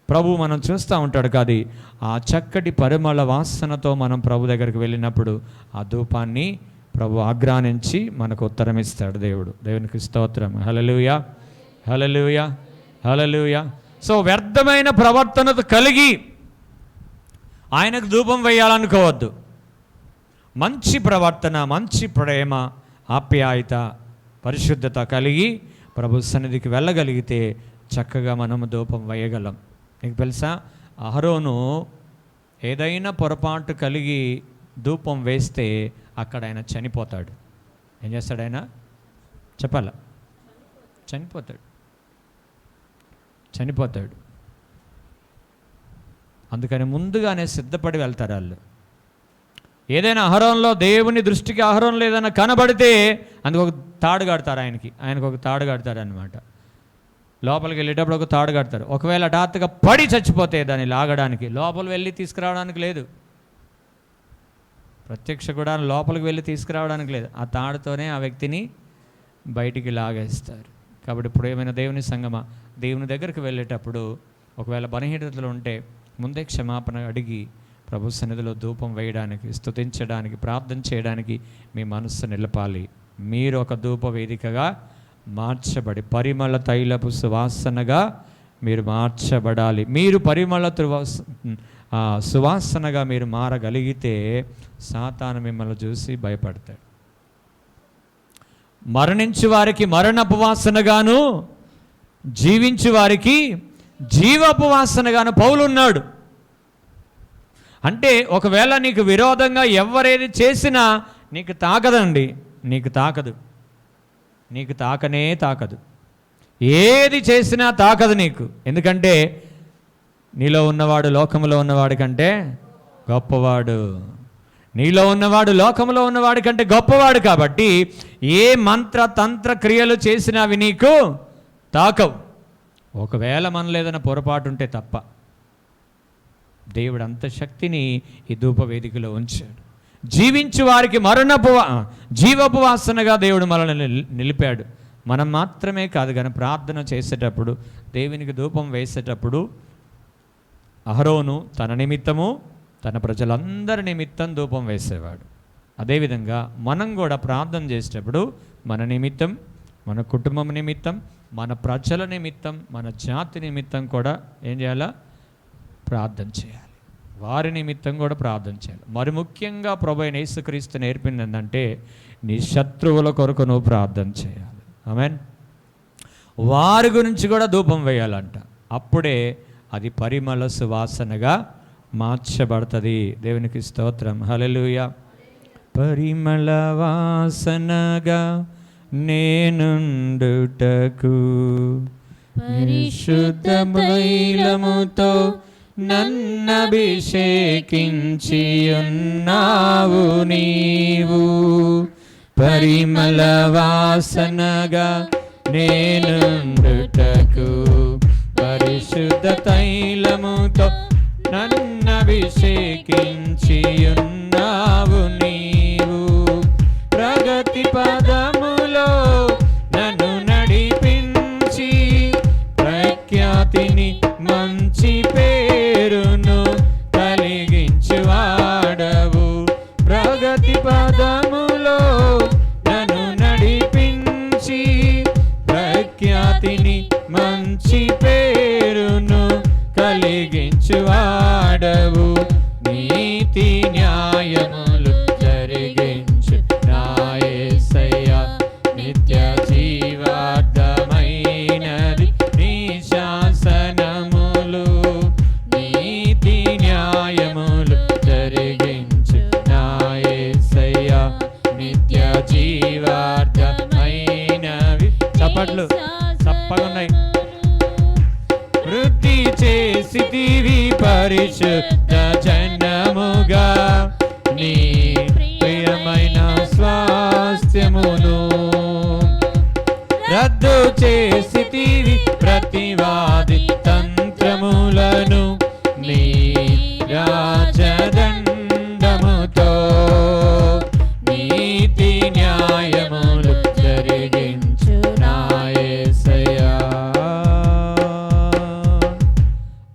ప్రభు మనం చూస్తూ ఉంటాడు. కాదు, ఆ చక్కటి పరిమళ వాసనతో మనం ప్రభు దగ్గరికి వెళ్ళినప్పుడు ఆ ధూపాన్ని ప్రభు ఆగ్రానించి మనకు ఉత్తరం ఇస్తాడు దేవుడు. దేవునికి స్తోత్రం. హల్లెలూయా, హల్లెలూయా, హల్లెలూయా. సో వ్యర్థమైన ప్రవర్తనతో కలిగి ఆయనకు ధూపం వేయాలనుకోవద్దు. మంచి ప్రవర్తన, మంచి ప్రేమ, ఆప్యాయత, పరిశుద్ధత కలిగి ప్రభు సన్నిధికి వెళ్ళగలిగితే చక్కగా మనము ధూపం వేయగలం. నీకు తెలుసా, అహరోను ఏదైనా పొరపాటు కలిగి ధూపం వేస్తే అక్కడ ఆయన చనిపోతాడు. ఏం చేస్తాడు ఆయన? చెప్పాల, చనిపోతాడు. అందుకని ముందుగానే సిద్ధపడి వెళ్తారు వాళ్ళు. ఏదైనా అహరోన్లో, దేవుని దృష్టికి అహరోన్లో ఏదైనా కనబడితే అందుకు ఒక తాడు కడతారు. ఆయనకు ఒక తాడు కడతారు అనమాట. లోపలికి వెళ్ళేటప్పుడు ఒక తాడు కడతారు. ఒకవేళ హఠాత్తుగా పడి చచ్చిపోతే దాన్ని లాగడానికి, లోపల వెళ్ళి తీసుకురావడానికి లేదు. ప్రత్యక్ష కూడా లోపలికి వెళ్ళి తీసుకురావడానికి లేదు. ఆ తాడుతోనే ఆ వ్యక్తిని బయటికి లాగేస్తారు. కాబట్టి ఇప్పుడు ఏమైనా దేవుని సంగమా, దేవుని దగ్గరికి వెళ్ళేటప్పుడు ఒకవేళ బలహీనతలు ఉంటే ముందే క్షమాపణ అడిగి ప్రభు సన్నిధిలో ధూపం వేయడానికి, స్తుతించడానికి, ప్రార్థన చేయడానికి మీ మనస్సు నిలపాలి. మీరు ఒక ధూప వేదికగా మార్చబడి పరిమళ తైలపు సువాసనగా మీరు మార్చబడాలి. మీరు పరిమళ సువాసనగా మీరు మారగలిగితే సాతాను మిమ్మల్ని చూసి భయపడతాడు. మరణించు వారికి మరణపు వాసనగాను, జీవించు వారికి జీవపు వాసనగాను పౌలున్నాడు. అంటే ఒకవేళ నీకు విరోధంగా ఎవరేది చేసినా నీకు తాకదండి, నీకు తాకనే తాకదు. ఏది చేసినా తాకదు నీకు. ఎందుకంటే నీలో ఉన్నవాడు లోకంలో ఉన్నవాడి కంటే గొప్పవాడు. నీలో ఉన్నవాడు లోకంలో ఉన్నవాడి కంటే గొప్పవాడు. కాబట్టి ఏ మంత్ర తంత్ర క్రియలు చేసినా అవి నీకు తాకవు. ఒకవేళ మనలో ఏదైనా పొరపాటు ఉంటే తప్ప. దేవుడు అంత శక్తిని ఈ ధూపవేదికలో ఉంచాడు. జీవించు వారికి జీవపు వాసనగా దేవుడు మనల్ని నిలిపాడు. మనం మాత్రమే కాదు కానీ ప్రార్థన చేసేటప్పుడు, దేవునికి ధూపం వేసేటప్పుడు అహరోను తన నిమిత్తము, తన ప్రజలందరి నిమిత్తం ధూపం వేసేవాడు. అదేవిధంగా మనం కూడా ప్రార్థన చేసేటప్పుడు మన నిమిత్తం, మన కుటుంబం నిమిత్తం, మన ప్రజల నిమిత్తం, మన జాతి నిమిత్తం కూడా ఏం చేయాలా? ప్రార్థన చేయాలి. వారి నిమిత్తం కూడా ప్రార్థన చేయాలి. మరి ముఖ్యంగా ప్రభువైన యేసుక్రీస్తు నేర్పింది ఏంటంటే నీ శత్రువుల కొరకు నువ్వు ప్రార్థన చేయాలి. ఆమేన్. వారి గురించి కూడా ధూపం వేయాలంట. అప్పుడే అది పరిమళ సువాసనగా మార్చబడుతుంది. దేవునికి స్తోత్రం. హల్లెలూయా. పరిమళ వాసనగా నేనుండుటకు పరిశుద్ధ తైలముతో నన్నభిషేకించి ఉన్నావు నీవు. పరిమళ వాసనగా నేనుండుటకు పరిశుద్ధ తైలముతో నన్నభిషేకించి ఉన్నావు నీవు. ప్రగతి పదములో నన్ను నడిపించి ప్రఖ్యాతిని మంచి పేరును కలిగించువాడవు. ప్రగతి పదములో నన్ను నడిపించి ప్రఖ్యాతిని మంచి పేరును కలిగించువాడవు. నీతి న్యాయములు జరిగించు నా యేసయ్యా. నిత్య జీవ పరిశుద్ధ జనముగా నీ ప్రియమైన స్వాస్థ్యమును రద్దు చేసితివి ప్రతివాది తంత్రములను నీ రాజదండముతో నీతి న్యాయములు జరిగించు నా యేసయ్యా.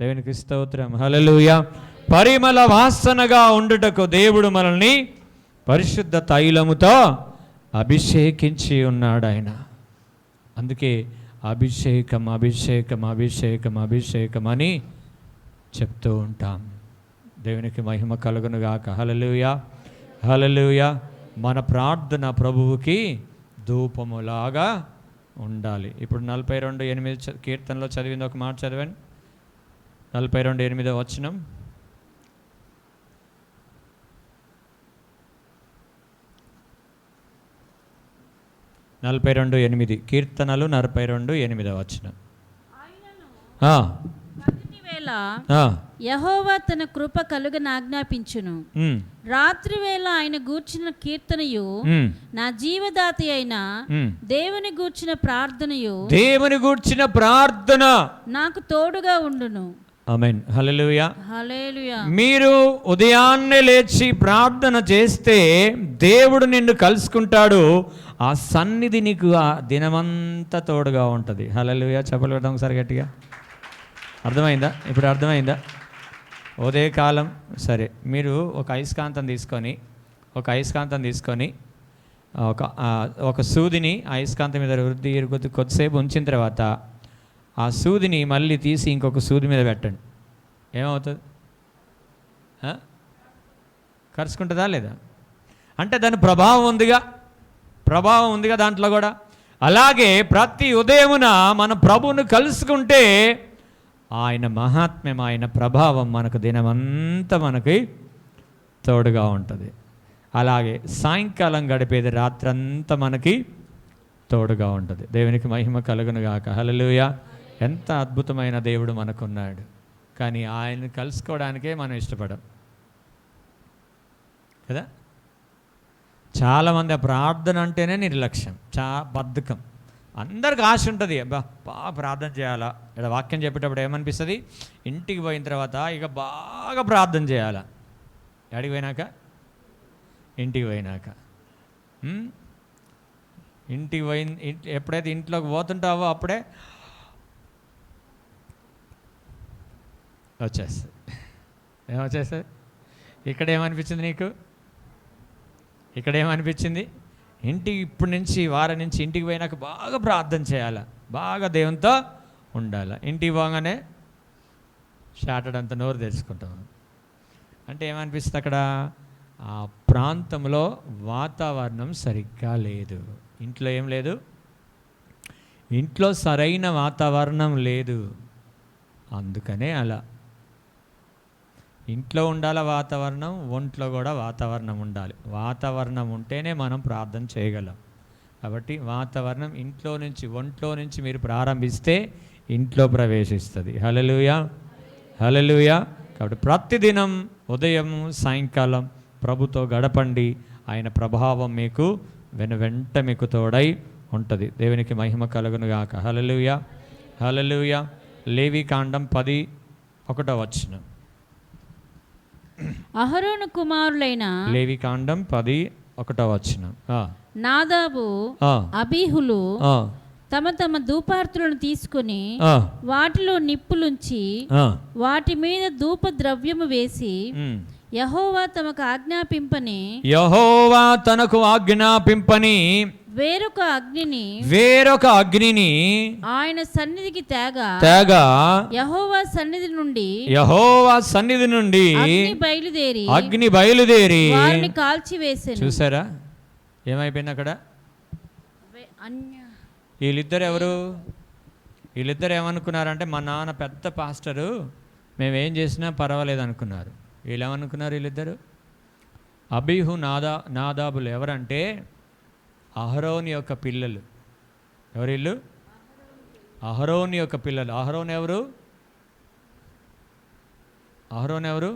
దేవునికి స్తోత్రం. హల్లెలూయా. పరిమళ వాసనగా ఉండుటకు దేవుడు మనల్ని పరిశుద్ధ తైలముతో అభిషేకించి ఉన్నాడు ఆయన. అందుకే అభిషేకం అభిషేకం అభిషేకం అభిషేకం అని చెప్తూ ఉంటాం. దేవునికి మహిమ కలుగునుగాక. హల్లెలూయా హల్లెలూయా. మన ప్రార్థన ప్రభువుకి ధూపములాగా ఉండాలి. ఇప్పుడు 42:8 కీర్తనలో చదివింది ఒక మాట చదివండి. 42:8 వచనం. కీర్తనలు 42:8 వచనం. యెహోవా తన కృప కలుగన ఆజ్ఞాపించును. రాత్రి వేళ ఆయన గూర్చిన కీర్తనయు నా జీవదాతి అయిన దేవుని గూర్చిన ప్రార్థన నాకు తోడుగా ఉండును. ఆమేన్. హల్లెలూయా హల్లెలూయా. మీరు ఉదయాన్నే లేచి ప్రార్థన చేస్తే దేవుడు నిన్ను కలుసుకుంటాడు. ఆ సన్నిధి నీకు ఆ దినమంతా తోడుగా ఉంటుంది. హల్లెలూయా. చెప్పలు పెడదాం ఒకసారి గట్టిగా. అర్థమైందా? ఇప్పుడు అర్థమైందా? ఉదయకాలం సరే, మీరు ఒక అయస్కాంతం తీసుకొని ఒక సూదిని అయస్కాంతం మీద కొద్దిసేపు ఉంచిన తర్వాత ఆ సూదిని మళ్ళీ తీసి ఇంకొక సూది మీద పెట్టండి. ఏమవుతుంది? కరుచుకుంటుందా లేదా? అంటే దాని ప్రభావం ఉందిగా దాంట్లో కూడా. అలాగే ప్రతి ఉదయమున మన ప్రభువును కలుసుకుంటే ఆయన మహాత్మ్యం, ఆయన ప్రభావం మనకు దినమంతా మనకి తోడుగా ఉంటుంది. అలాగే సాయంకాలం గడిపేది రాత్రంతా మనకి తోడుగా ఉంటుంది. దేవునికి మహిమ కలుగునుగాక. హల్లెలూయా. ఎంత అద్భుతమైన దేవుడు మనకున్నాడు. కానీ ఆయన్ని కలుసుకోవడానికే మనం ఇష్టపడం కదా. చాలామంది ప్రార్థన అంటేనే నిర్లక్ష్యం, బద్ధకం. అందరికి ఆశ ఉంటుంది, బాగా ప్రార్థన చేయాలా. ఇక్కడ వాక్యం చెప్పేటప్పుడు ఏమనిపిస్తుంది? ఇంటికి పోయిన తర్వాత ఇక బాగా ప్రార్థన చేయాలా. ఎక్కడికి పోయినాక? ఇంటికి పోయినాక. ఎప్పుడైతే ఇంట్లోకి పోతుంటావో అప్పుడే వచ్చేస్తుంది. ఏమొచ్చేస్తుంది? ఇక్కడ ఏమనిపించింది? ఇప్పుడు నుంచి వారం నుంచి ఇంటికి పోయినాక బాగా ప్రార్థన చేయాలా, బాగా దేవునితో ఉండాలి. ఇంటికి పోగానే షాటర్డ్ అంత నోరు తెరుచుకుంటాం. అంటే ఏమనిపిస్తుంది? అక్కడ ఆ ప్రాంతంలో వాతావరణం సరిగ్గా లేదు. ఇంట్లో ఏం లేదు, ఇంట్లో సరైన వాతావరణం లేదు. అందుకనే అలా ఇంట్లో ఉండాలి వాతావరణం, ఒంట్లో కూడా వాతావరణం ఉండాలి. వాతావరణం ఉంటేనే మనం ప్రార్థన చేయగలం. కాబట్టి వాతావరణం ఒంట్లో నుంచి మీరు ప్రారంభిస్తే ఇంట్లో ప్రవేశిస్తుంది. హల్లెలూయా హల్లెలూయా. కాబట్టి ప్రతిదినం ఉదయం సాయంకాలం ప్రభుతో గడపండి. ఆయన ప్రభావం మీకు వెంట మీకు తోడై ఉంటుంది. దేవునికి మహిమ కలుగునుగాక. హల్లెలూయా హల్లెలూయా. లేవికాండం 10:1 అహరోను కుమారులైన లేవికాండం 10:1 నాదాబు అబీహులు తమ తమ ధూపార్తులను తీసుకుని వాటిలో నిప్పులుంచి వాటి మీద ధూప ద్రవ్యము వేసి యెహోవా తనకు ఆజ్ఞాపింపని వేరొక అగ్నిని ఆయన సన్నిధికి తేగా యెహోవా సన్నిధి నుండి అగ్ని బయలుదేరి వారిని కాల్చివేసెను. చూసారా ఏమైపోయింది అక్కడ? వీళ్ళిద్దరు ఏమనుకున్నారంటే, మా నాన్న పెద్ద పాస్టరు, మేమేం చేసినా పర్వాలేదు అనుకున్నారు. వీళ్ళు ఏమనుకున్నారు? వీళ్ళిద్దరు అబీహు నాదాబులు ఎవరంటే అహరోను యొక్క పిల్లలు. ఎవరు వీళ్ళు? అహరోను యొక్క పిల్లలు. అహరోను ఎవరు? అహరోన్ ఎవరు?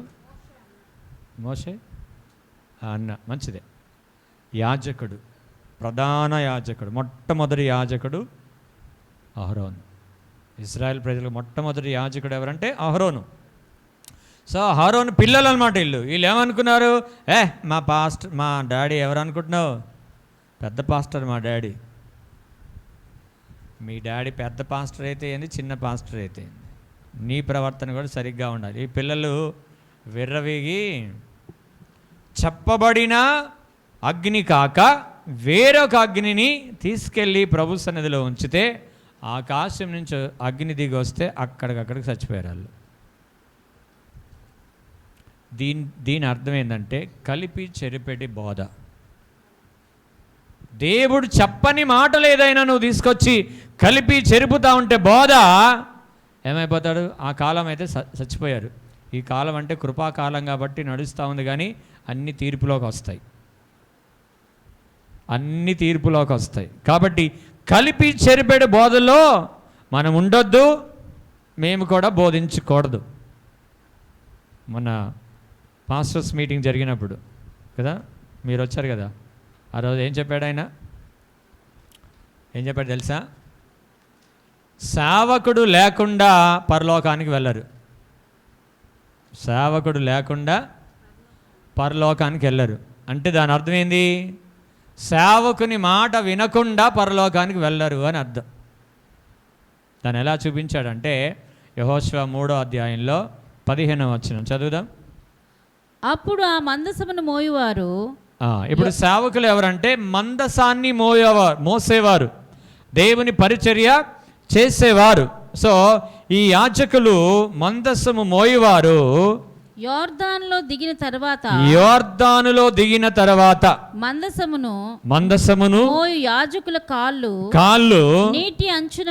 మోషే అన్న, మంచిదే. యాజకుడు, ప్రధాన యాజకుడు, మొట్టమొదటి యాజకుడు అహరోను. ఇశ్రాయేల్ ప్రజలకు మొట్టమొదటి యాజకుడు ఎవరంటే అహరోను. సో అహరోను పిల్లలు అనమాట వీళ్ళు ఏమనుకున్నారు? మా డాడీ ఎవరు అనుకుంటున్నావు? పెద్ద పాస్టర్ మా డాడీ. మీ డాడీ పెద్ద పాస్టర్ అయితే ఏంది, చిన్న పాస్టర్ అయితే ఏంది, నీ ప్రవర్తన కూడా సరిగ్గా ఉండాలి. ఈ పిల్లలు విర్రవీగి చెప్పబడిన అగ్ని కాక వేరొక అగ్నిని తీసుకెళ్ళి ప్రభు సన్నిధిలో ఉంచితే ఆకాశం నుంచి అగ్ని దిగి వస్తే అక్కడికక్కడికి చచ్చిపోయారు వాళ్ళు. దీని అర్థం ఏంటంటే కలిపి చెరిపెట్టి బోధ. దేవుడు చెప్పని మాటలు ఏదైనా నువ్వు తీసుకొచ్చి కలిపి చెరుపుతా ఉంటే బోధ ఏమైపోతాడు? ఆ కాలం అయితే చచ్చిపోయారు. ఈ కాలం అంటే కృపాకాలం కాబట్టి నడుస్తూ ఉంది, కానీ అన్ని తీర్పులోకి వస్తాయి, అన్ని తీర్పులోకి వస్తాయి. కాబట్టి కలిపి చెరిపెడు బోధలో మనం ఉండొద్దు, మేము కూడా బోధించకూడదు. మన పాస్టర్స్ మీటింగ్ జరిగినప్పుడు కదా, మీరు వచ్చారు కదా, ఆ రోజు ఏం చెప్పాడు ఆయన? ఏం చెప్పాడు తెలుసా? సేవకుడు లేకుండా పరలోకానికి వెళ్ళరు. సేవకుడు లేకుండా పరలోకానికి వెళ్ళరు అంటే దాని అర్థం ఏంది? సేవకుని మాట వినకుండా పరలోకానికి వెళ్ళరు అని అర్థం. దాన్ని ఎలా చూపించాడంటే యెహోషువ 3వ అధ్యాయంలో 15వ వచనం చదువుదాం. అప్పుడు ఆ మందసమును మోయువారు, ఇప్పుడు సేవకులు ఎవరంటే మందసాన్ని మోసేవారు, దేవుని పరిచర్య చేసేవారు. సో ఈ యాజకులు మందసము మోయువారు. యోర్దానులో దిగిన తర్వాత మందసమును మోయు యాజకుల కాళ్ళు నీటి అంచున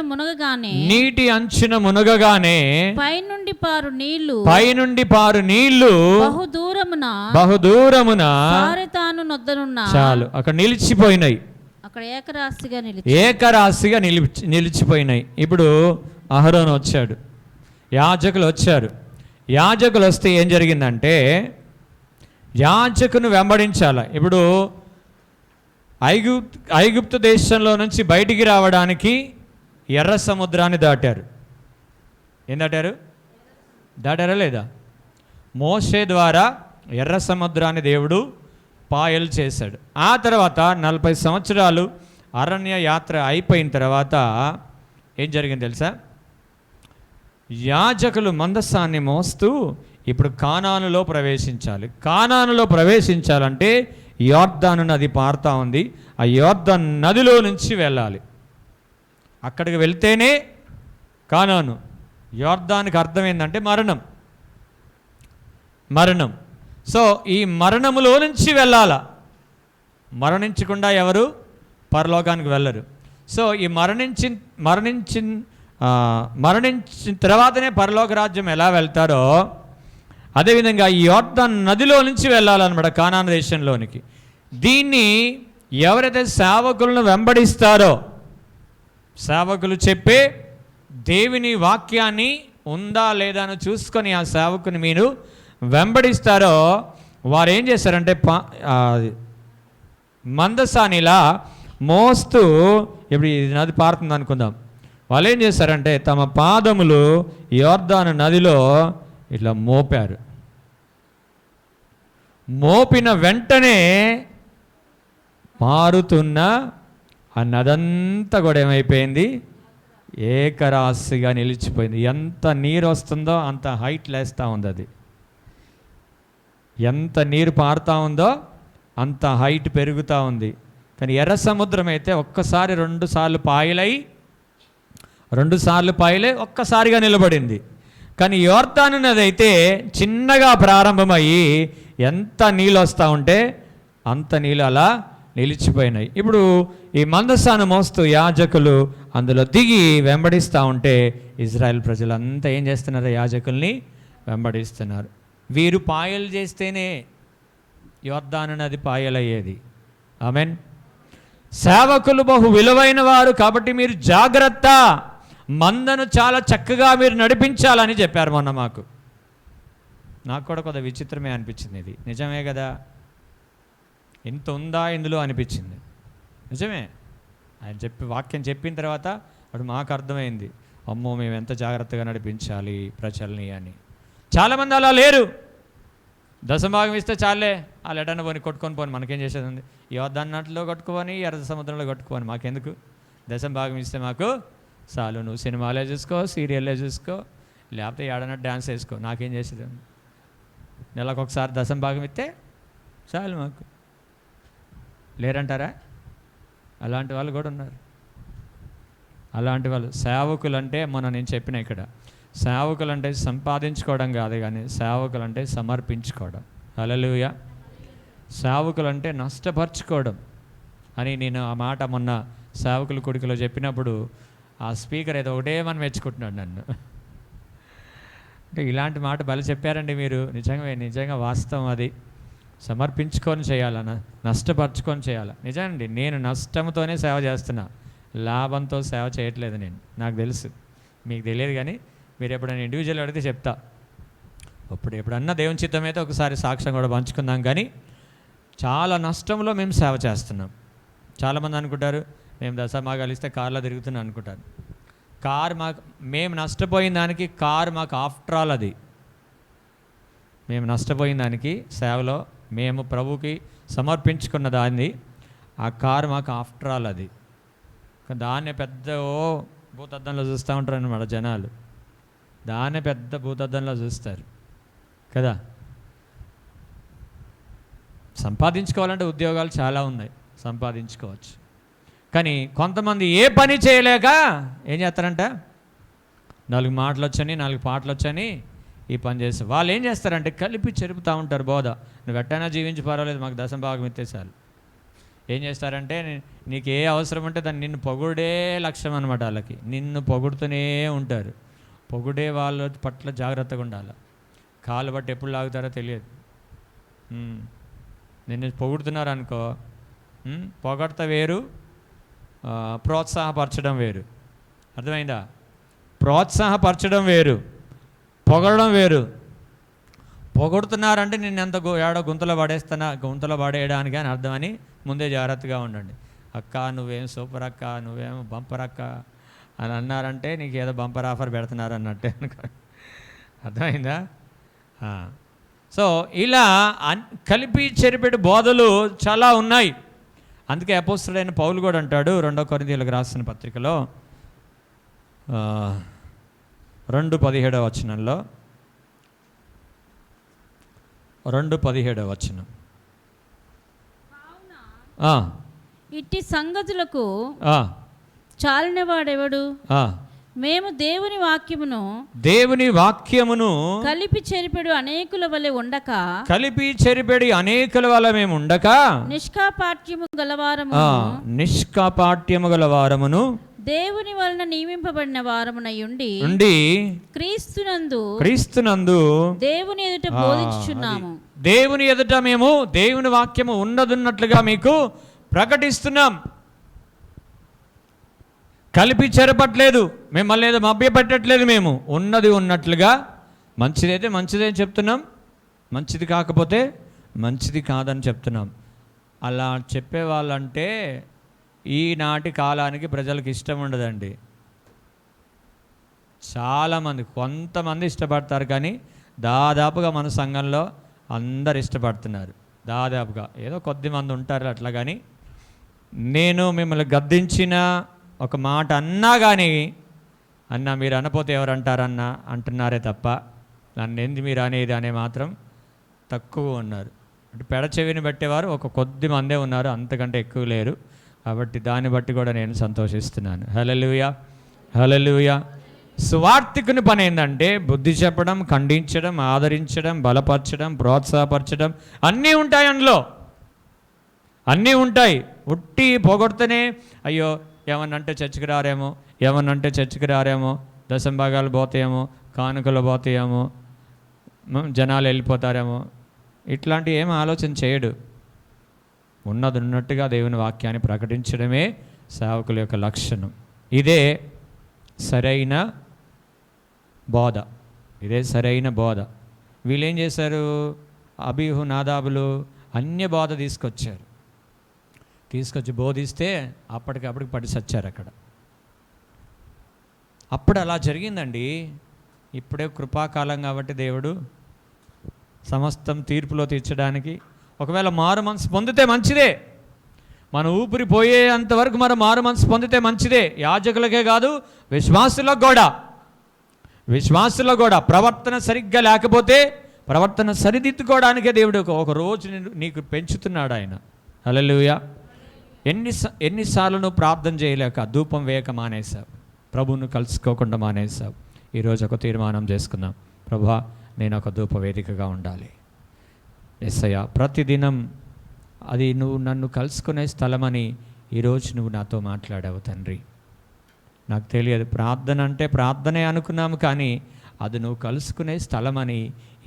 మునగగానే పైనుండి పారు నీళ్లు బహుదూరమున చాలు అక్కడ నిలిచిపోయినాయి, అక్కడ ఏకరాశిగా నిలిచిపోయినాయి. ఇప్పుడు అహరోను వచ్చాడు, యాజకులు వచ్చారు. యాజకులు వస్తే ఏం జరిగిందంటే యాజకును వెంబడించాల. ఇప్పుడు ఐగుప్తు దేశంలో నుంచి బయటికి రావడానికి ఎర్ర సముద్రాన్ని దాటారు. ఏం దాటారా లేదా? మోషే ద్వారా ఎర్ర సముద్రాన్ని దేవుడు పాయలు చేశాడు. ఆ తర్వాత 40 సంవత్సరాలు అరణ్య యాత్ర అయిపోయిన తర్వాత ఏం జరిగింది తెలుసా? యాజకులు మందసాన్ని మోస్తూ ఇప్పుడు కానానులో ప్రవేశించాలి. కానానులో ప్రవేశించాలంటే యోర్దాను నది పారుతా ఉంది, ఆ యోర్దాను నదిలో నుంచి వెళ్ళాలి. అక్కడికి వెళ్తేనే కానాను. యోర్దానికి అర్థం ఏంటంటే మరణం. సో ఈ మరణములో నుంచి వెళ్ళాల. మరణించకుండా ఎవరు పరలోకానికి వెళ్ళరు. సో ఈ మరణించిన తర్వాతనే పరలోక రాజ్యం ఎలా వెళ్తారో అదేవిధంగా ఈ యోర్దాను నదిలో నుంచి వెళ్ళాలన్నమాట కానాను దేశంలోనికి. దీన్ని ఎవరైతే సేవకులను వెంబడిస్తారో, సేవకులు చెప్పే దేవుని వాక్యాన్ని ఉందా లేదా అని చూసుకొని ఆ సేవకుని మీరు వెంబడిస్తారో వారు ఏం చేస్తారంటే మందసానిలా మోస్తూ, ఇప్పుడు ఈ నది పారుతుంది అనుకుందాం, వాళ్ళు ఏం చేస్తారంటే తమ పాదములు యోర్దాను నదిలో ఇట్లా మోపారు. మోపిన వెంటనే మారుతున్న ఆ నదంతా కూడా ఏమైపోయింది? ఏకరాశిగా నిలిచిపోయింది. ఎంత నీరు వస్తుందో అంత హైట్ లేస్తూ ఉంది. అది ఎంత నీరు పారుతూ ఉందో అంత హైట్ పెరుగుతూ ఉంది. కానీ ఎర్ర సముద్రం అయితే ఒక్కసారి 2 సార్లు పాయలై ఒక్కసారిగా నిలబడింది. కానీ యోర్దాను నది అయితే చిన్నగా ప్రారంభమయ్యి ఎంత నీళ్ళు వస్తూ ఉంటే అంత నీళ్ళు అలా నిలిచిపోయినాయి. ఇప్పుడు ఈ మందసాన్ని మోస్తూ యాజకులు అందులో దిగి వెంబడిస్తూ ఉంటే ఇజ్రాయెల్ ప్రజలంతా ఏం చేస్తున్నారు? యాజకుల్ని వెంబడిస్తున్నారు. వీరు పాయలు చేస్తేనే యోర్దాను నది పాయలయ్యేది. ఆమెన్. సేవకులు బహు విలువైన వారు కాబట్టి మీరు జాగ్రత్త, మందను చాలా చక్కగా మీరు నడిపించాలని చెప్పారు మొన్న మాకు. నాకు కూడా కొద్దిగా విచిత్రమే అనిపించింది. ఇది నిజమే కదా, ఇంత ఉందా ఇందులో అనిపించింది. నిజమే, ఆయన వాక్యం చెప్పిన తర్వాత అప్పుడు మాకు అర్థమైంది, అమ్మో మేము ఎంత జాగ్రత్తగా నడిపించాలి ప్రజల్ని అని. చాలామంది అలా లేరు. దశభాగం ఇస్తే చాలే, ఆ లెటర్ని పోని కొట్టుకొని పోని, మనకేం చేసేది ఉంది, యోర్దానులో కొట్టుకోని ఎర్ర సముద్రంలో కొట్టుకోని, మాకెందుకు, దశభాగం ఇస్తే మాకు చాలు. నువ్వు సినిమాలే చూసుకో, సీరియల్లే చూసుకో, లేకపోతే ఏడన్నా డ్యాన్స్ వేసుకో, నాకేం చేసేది ఉంది. నెలకు ఒకసారి దశభాగం ఇస్తే చాలు మాకు. లేరంటారా? అలాంటి వాళ్ళు కూడా ఉన్నారు. అలాంటి వాళ్ళు సేవకులు అంటే నేను చెప్పిన ఇక్కడ, సేవకులు అంటే సంపాదించుకోవడం కాదు, కానీ సేవకులు అంటే సమర్పించుకోవడం. హల్లెలూయా. సేవకులు అంటే నష్టపరుచుకోవడం అని నేను ఆ మాట మొన్న సేవకుల కొడుకులో చెప్పినప్పుడు ఆ స్పీకర్ ఏదో ఒకటే మనం మెచ్చుకుంటున్నాడు నన్ను. అంటే ఇలాంటి మాట బలి చెప్పారండి మీరు. నిజంగా వాస్తవం అది. సమర్పించుకొని చేయాలన్న, నష్టపరుచుకొని చేయాలి. నిజండి, నేను నష్టంతోనే సేవ చేస్తున్నా, లాభంతో సేవ చేయట్లేదు నేను. నాకు తెలుసు, మీకు తెలియదు, కానీ మీరు ఎప్పుడైనా ఇండివిజువల్ అడిగితే చెప్తా. ఎప్పుడన్నా దేవుని చిత్తం అయితే ఒకసారి సాక్ష్యం కూడా పంచుకుందాం. కానీ చాలా నష్టంలో మేము సేవ చేస్తున్నాం. చాలామంది అనుకుంటారు మేము దశభాగాలు ఇస్తే కార్లో తిరుగుతున్నాం అనుకుంటారు. మేము నష్టపోయిన దానికి కారు మాకు ఆఫ్టర్ ఆల్. అది మేము నష్టపోయిన దానికి సేవలో మేము ప్రభుకి సమర్పించుకున్న దాన్ని, ఆ కారు మాకు ఆఫ్టర్ ఆల్. అది దాన్నే పెద్ద భూతద్దంలో చూస్తూ ఉంటారు అన్నమాట జనాలు. దాన్నే పెద్ద భూతద్దంలో చూస్తారు కదా. సంపాదించుకోవాలంటే ఉద్యోగాలు చాలా ఉన్నాయి, సంపాదించుకోవచ్చు. కానీ కొంతమంది ఏ పని చేయలేక ఏం చేస్తారంట, 4 మాటలు వచ్చని 4 పాటలు వచ్చని ఈ పని చేస్తారు. వాళ్ళు ఏం చేస్తారంటే కలిపి చెరుపుతూ ఉంటారు బోధ. నువ్వు ఎట్టైనా జీవించి పర్వాలేదు, మాకు దశభాగం ఇచ్చేసారు. ఏం చేస్తారంటే నీకు ఏ అవసరం ఉంటే దాన్ని నిన్ను పొగుడే లక్ష్యం అనమాట. వాళ్ళకి నిన్ను పొగుడుతూనే ఉంటారు. పొగుడే వాళ్ళ పట్ల జాగ్రత్తగా ఉండాలి. కాళ్ళు బట్టి ఎప్పుడు లాగుతారో తెలియదు. నిన్ను పొగుడుతున్నారు అనుకో, పొగడత వేరు, ప్రోత్సాహపరచడం వేరు. అర్థమైందా? ప్రోత్సాహపరచడం వేరు, పొగడడం వేరు. పొగుడుతున్నారంటే నిన్ను ఎంత ఏడో గుంతలో పడేయడానికి అని అర్థమని ముందే జాగ్రత్తగా ఉండండి. అక్క నువ్వేం సూపర్ అక్క, నువ్వేమో బంపర్ అక్క అని అన్నారంటే నీకు ఏదో బంపర్ ఆఫర్ పెడుతున్నారు అన్నట్టే అనుకో. అర్థమైందా? సో ఇలా కలిపి చెరిపెడు బోధలు చాలా ఉన్నాయి. అందుకే అపోస్తలుడైన పౌలు కూడా అంటాడు 2 కొరింథీయులకు రాసిన పత్రికలో 2:17 వచనంలో, 2:17 వచనం, ఇట్టి సంగతులకు చాలినవాడెవడు? మేము దేవుని వాక్యమును కలిపి చెరిపెడు అనేకుల వలె మేము ఉండక నిష్కాపాట్యము గలవారమును దేవుని వలన నియమింపబడిన వారమునై ఉండి క్రీస్తునందు దేవుని ఎదుట బోధించుచున్నాము. దేవుని ఎదుట మేము దేవుని వాక్యము ఉన్నదున్నట్లుగా మీకు ప్రకటిస్తున్నాం. కలిపి చెరపట్లేదు, మిమ్మల్ని ఏదో మభ్యపెట్టట్లేదు. మేము ఉన్నది ఉన్నట్లుగా, మంచిదైతే మంచిదే చెప్తున్నాం, మంచిది కాకపోతే మంచిది కాదని చెప్తున్నాం. అలా చెప్పేవాళ్ళంటే ఈనాటి కాలానికి ప్రజలకు ఇష్టం ఉండదండి. చాలామంది, కొంతమంది ఇష్టపడతారు, కానీ దాదాపుగా మన సంఘంలో అందరు ఇష్టపడుతున్నారు. దాదాపుగా ఏదో కొద్దిమంది ఉంటారు అట్లా. కానీ నేను మిమ్మల్ని గద్దించిన ఒక మాట అన్నా కానీ, అన్న మీరు అనపోతే ఎవరంటారన్నా అంటున్నారే తప్ప నన్ను ఎందు మీరు అనేది అనే మాత్రం తక్కువ ఉన్నారు. అంటే పెడచెవిని పెట్టేవారు ఒక కొద్ది మందే ఉన్నారు, అంతకంటే ఎక్కువ లేరు. కాబట్టి దాన్ని బట్టి కూడా నేను సంతోషిస్తున్నాను. హల్లెలూయా, హల్లెలూయా. సువార్తికుని పని ఏంటంటే బుద్ధి చెప్పడం, ఖండించడం, ఆదరించడం, బలపరచడం, ప్రోత్సాహపరచడం అన్నీ ఉంటాయి. అందులో అన్నీ ఉంటాయి. ఉట్టి పొగొడితేనే అయ్యో ఏమన్నంటే చర్చికి రారేమో, దశంభాగాలు పోతాయేమో, కానుకలు పోతాయేమో, జనాలు వెళ్ళిపోతారేమో, ఇట్లాంటివి ఏం ఆలోచన చేయడు. ఉన్నది ఉన్నట్టుగా దేవుని వాక్యాన్ని ప్రకటించడమే సేవకుల యొక్క లక్షణం. ఇదే సరైన బోధ. వీళ్ళు ఏం చేశారు? అబీహు నాదాబులు అన్య బోధ తీసుకొచ్చి బోధిస్తే అప్పటికప్పటికి పడి సచ్చారు అక్కడ. అప్పుడు అలా జరిగిందండి. ఇప్పుడే కృపాకాలం కాబట్టి దేవుడు సమస్తం తీర్పులో తీర్చడానికి, ఒకవేళ మారు మనసు పొందితే మంచిదే, మన ఊపిరి పోయేంతవరకు మనం మారు మనసు పొందితే మంచిదే. యాజకులకే కాదు, విశ్వాసులకు కూడా ప్రవర్తన సరిగ్గా లేకపోతే ప్రవర్తన సరిదిద్దుకోవడానికే దేవుడు ఒక రోజు నీకు పెంచుతున్నాడు ఆయన. హల్లెలూయా. ఎన్నిసార్లు నువ్వు ప్రార్థన చేయలేక ధూపం వేయక మానేశావు, ప్రభువును కలుసుకోకుండా మానేశావు. ఈరోజు ఒక తీర్మానం చేసుకుందాం, ప్రభువా నేను ఒక ధూప వేదికగా ఉండాలి. యేసయ్యా, ప్రతిదినం అది నువ్వు నన్ను కలుసుకునే స్థలమని ఈరోజు నువ్వు నాతో మాట్లాడావు తండ్రి. నాకు తెలియదు, ప్రార్థన అంటే ప్రార్థనే అనుకున్నాము, కానీ అది నువ్వు కలుసుకునే స్థలమని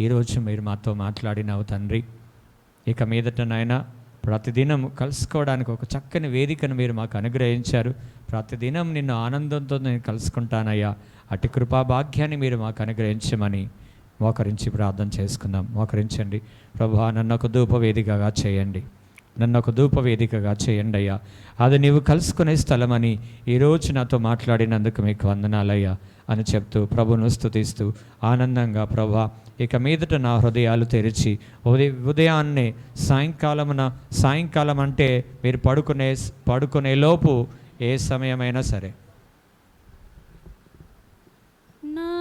ఈరోజు మీరు మాతో మాట్లాడినావు తండ్రి. ఇక మీదట నాయనా ప్రతిదినం కలుసుకోవడానికి ఒక చక్కని వేదికను మీరు మాకు అనుగ్రహించారు. ప్రతిదినం నిన్ను ఆనందంతో నేను కలుసుకుంటానయ్యా. అటు కృపా భాగ్యాన్ని మీరు మాకు అనుగ్రహించమని మోకరించి ప్రార్థన చేసుకుందాం. మోకరించండి. ప్రభువా, నన్ను ఒక ధూప వేదికగా చేయండి, నన్ను ఒక ధూప వేదికగా చేయండి అయ్యా. అది నీవు కలుసుకునే స్థలమని ఈరోజు నాతో మాట్లాడినందుకు మీకు వందనాలయ్యా అని చెప్తూ ప్రభును స్తుతిస్తూ ఆనందంగా, ప్రభువా ఇక మీదట నా హృదయాలు తెరిచి ఉదయాన్నే సాయంకాలం అంటే మీరు పడుకునే లోపు ఏ సమయమైనా సరే నా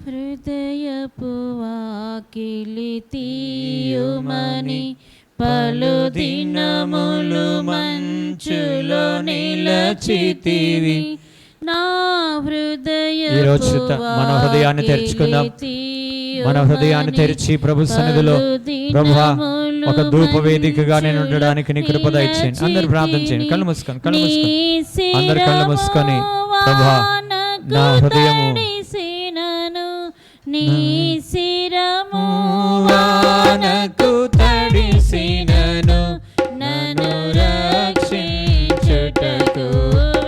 హృదయపు వాకిలి తీయుమని పలు దినములు మంచులో నిలచితివి. నా ఈరోజు మన హృదయాన్ని తెరుచుకుందాం. మన హృదయాన్ని తెరిచి ప్రభు సన్నిధిలో, ప్రభువా ఒక ధూప వేదికగా నేను ఉండడానికి నీ కృప దయచేయండి. అందరూ ప్రార్థన చేయండి. కళ్ళు మూసుకొని అందరు కళ్ళు మూసుకొని, ప్రభువా నా హృదయము నీ శిరము వానకు తడిసినను, నన్ను రక్షించుటకు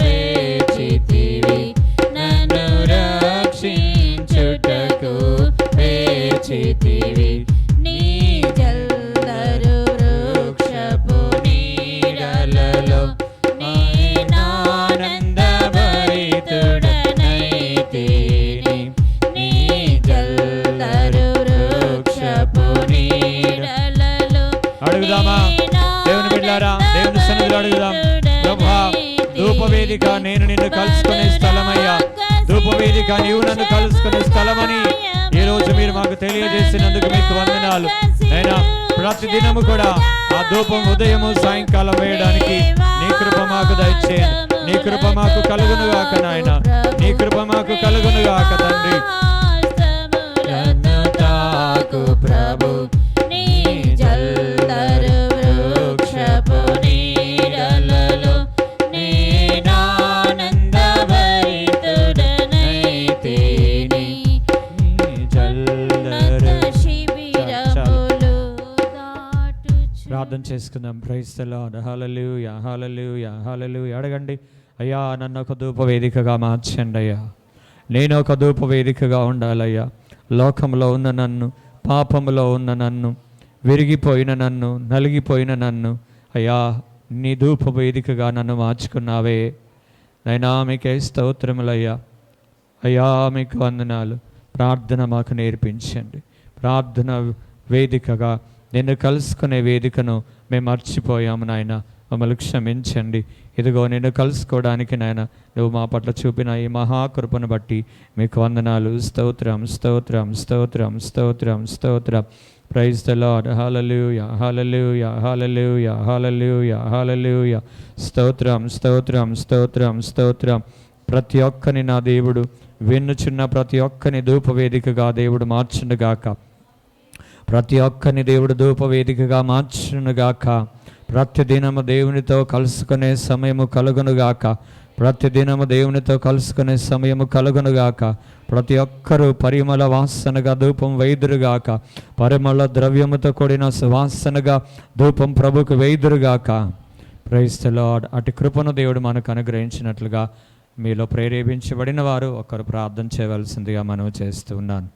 వేచితివి, నన్ను రక్షించుటకు వేచితివి. నీ జల్దరు వృక్షపు నీడలలో నేనానందభరితుడనైతిని. నీ జల్దరు వృక్షపు నీడలలో. అడుగుదామా దేవుని బిడ్డలారా, దేవుని సన్నిధిలో అడుగుదాం. ప్రభువా, ధూపవేదిక నేను నిన్ను కలుసుకునే స్థలమయ్యా. ధూపవేదిక నీవు నన్ను కలుసుకునే స్థలమని ఈరోజు మీరు మాకు తెలియజేసినందుకు మీకు వందనాలు. అయినా ప్రతిదినము కూడా ఆ ధూపం ఉదయము సాయంకాలం వేయడానికి నీ కృప మాకు దయచేయండి. నీ కృప మాకు కలుగునుగాక నాయన, నీ కృప మాకు కలుగునుగాక తండ్రి. ప్రభు నీ జల్దరు వృక్షపు నీడలలో నేనానందభరితుడనైతిని. ప్రార్థన చేసుకుందాం. Praise the lord. Hallelujah, hallelujah, hallelujah. అడగండి, అయ్యా నన్ను ఒక ధూప వేదికగా మార్చండి అయ్యా. నేను ఒక ధూప వేదికగా ఉండాలయ్యా. లోకంలో ఉన్న నన్ను, పాపములో ఉన్న నన్ను, విరిగిపోయిన నన్ను, నలిగిపోయిన నన్ను అయ్యా నీ ధూప వేదికగా నన్ను మార్చుకున్నావే నైనా, మీకే స్తోత్రములయ్యా. అయ్యా మీకు వందనాలు. ప్రార్థన మాకు నేర్పించండి. ప్రార్థన వేదికగా నిన్ను కలుసుకునే వేదికను మేము మర్చిపోయాము నాయన, మమ్మల్ని క్షమించండి. ఇదిగో నిన్ను కలుసుకోవడానికి నాయన నువ్వు మా పట్ల చూపిన ఈ మహాకృపను బట్టి మీకు వందనాలు. స్తోత్రం, స్తోత్రం, స్తోత్రం, స్తోత్రం, స్తోత్రం. Praise the lord. Hallelujah, hallelujah, hallelujah, hallelujah, hallelujah. స్తోత్రం, స్తోత్రం, స్తోత్రం, స్తోత్రం. ప్రతి ఒక్కని నా దేవుడు విన్నుచున్న ప్రతి ఒక్కని ధూపవేదికగా దేవుడు మార్చునుగాక. ప్రతి ఒక్కని దేవుడు ధూపవేదికగా మార్చునుగాక. ప్రతిదినము దేవునితో కలుసుకునే సమయము కలుగునుగాక. ప్రతిదినము దేవునితో కలుసుకునే సమయము కలుగునుగాక. ప్రతి ఒక్కరూ పరిమళ వాసనగా ధూపం వేయుదురుగాక. పరిమళ ద్రవ్యముతో కూడిన సువాసనగా ధూపం ప్రభుకు వేయుదురుగాక. Praise the lord. అటు కృపను దేవుడు మనకు అనుగ్రహించినట్లుగా మీలో ప్రేరేపించబడిన వారు ఒకరు ప్రార్థన చేయవలసిందిగా మనవి చేస్తూ ఉన్నాను.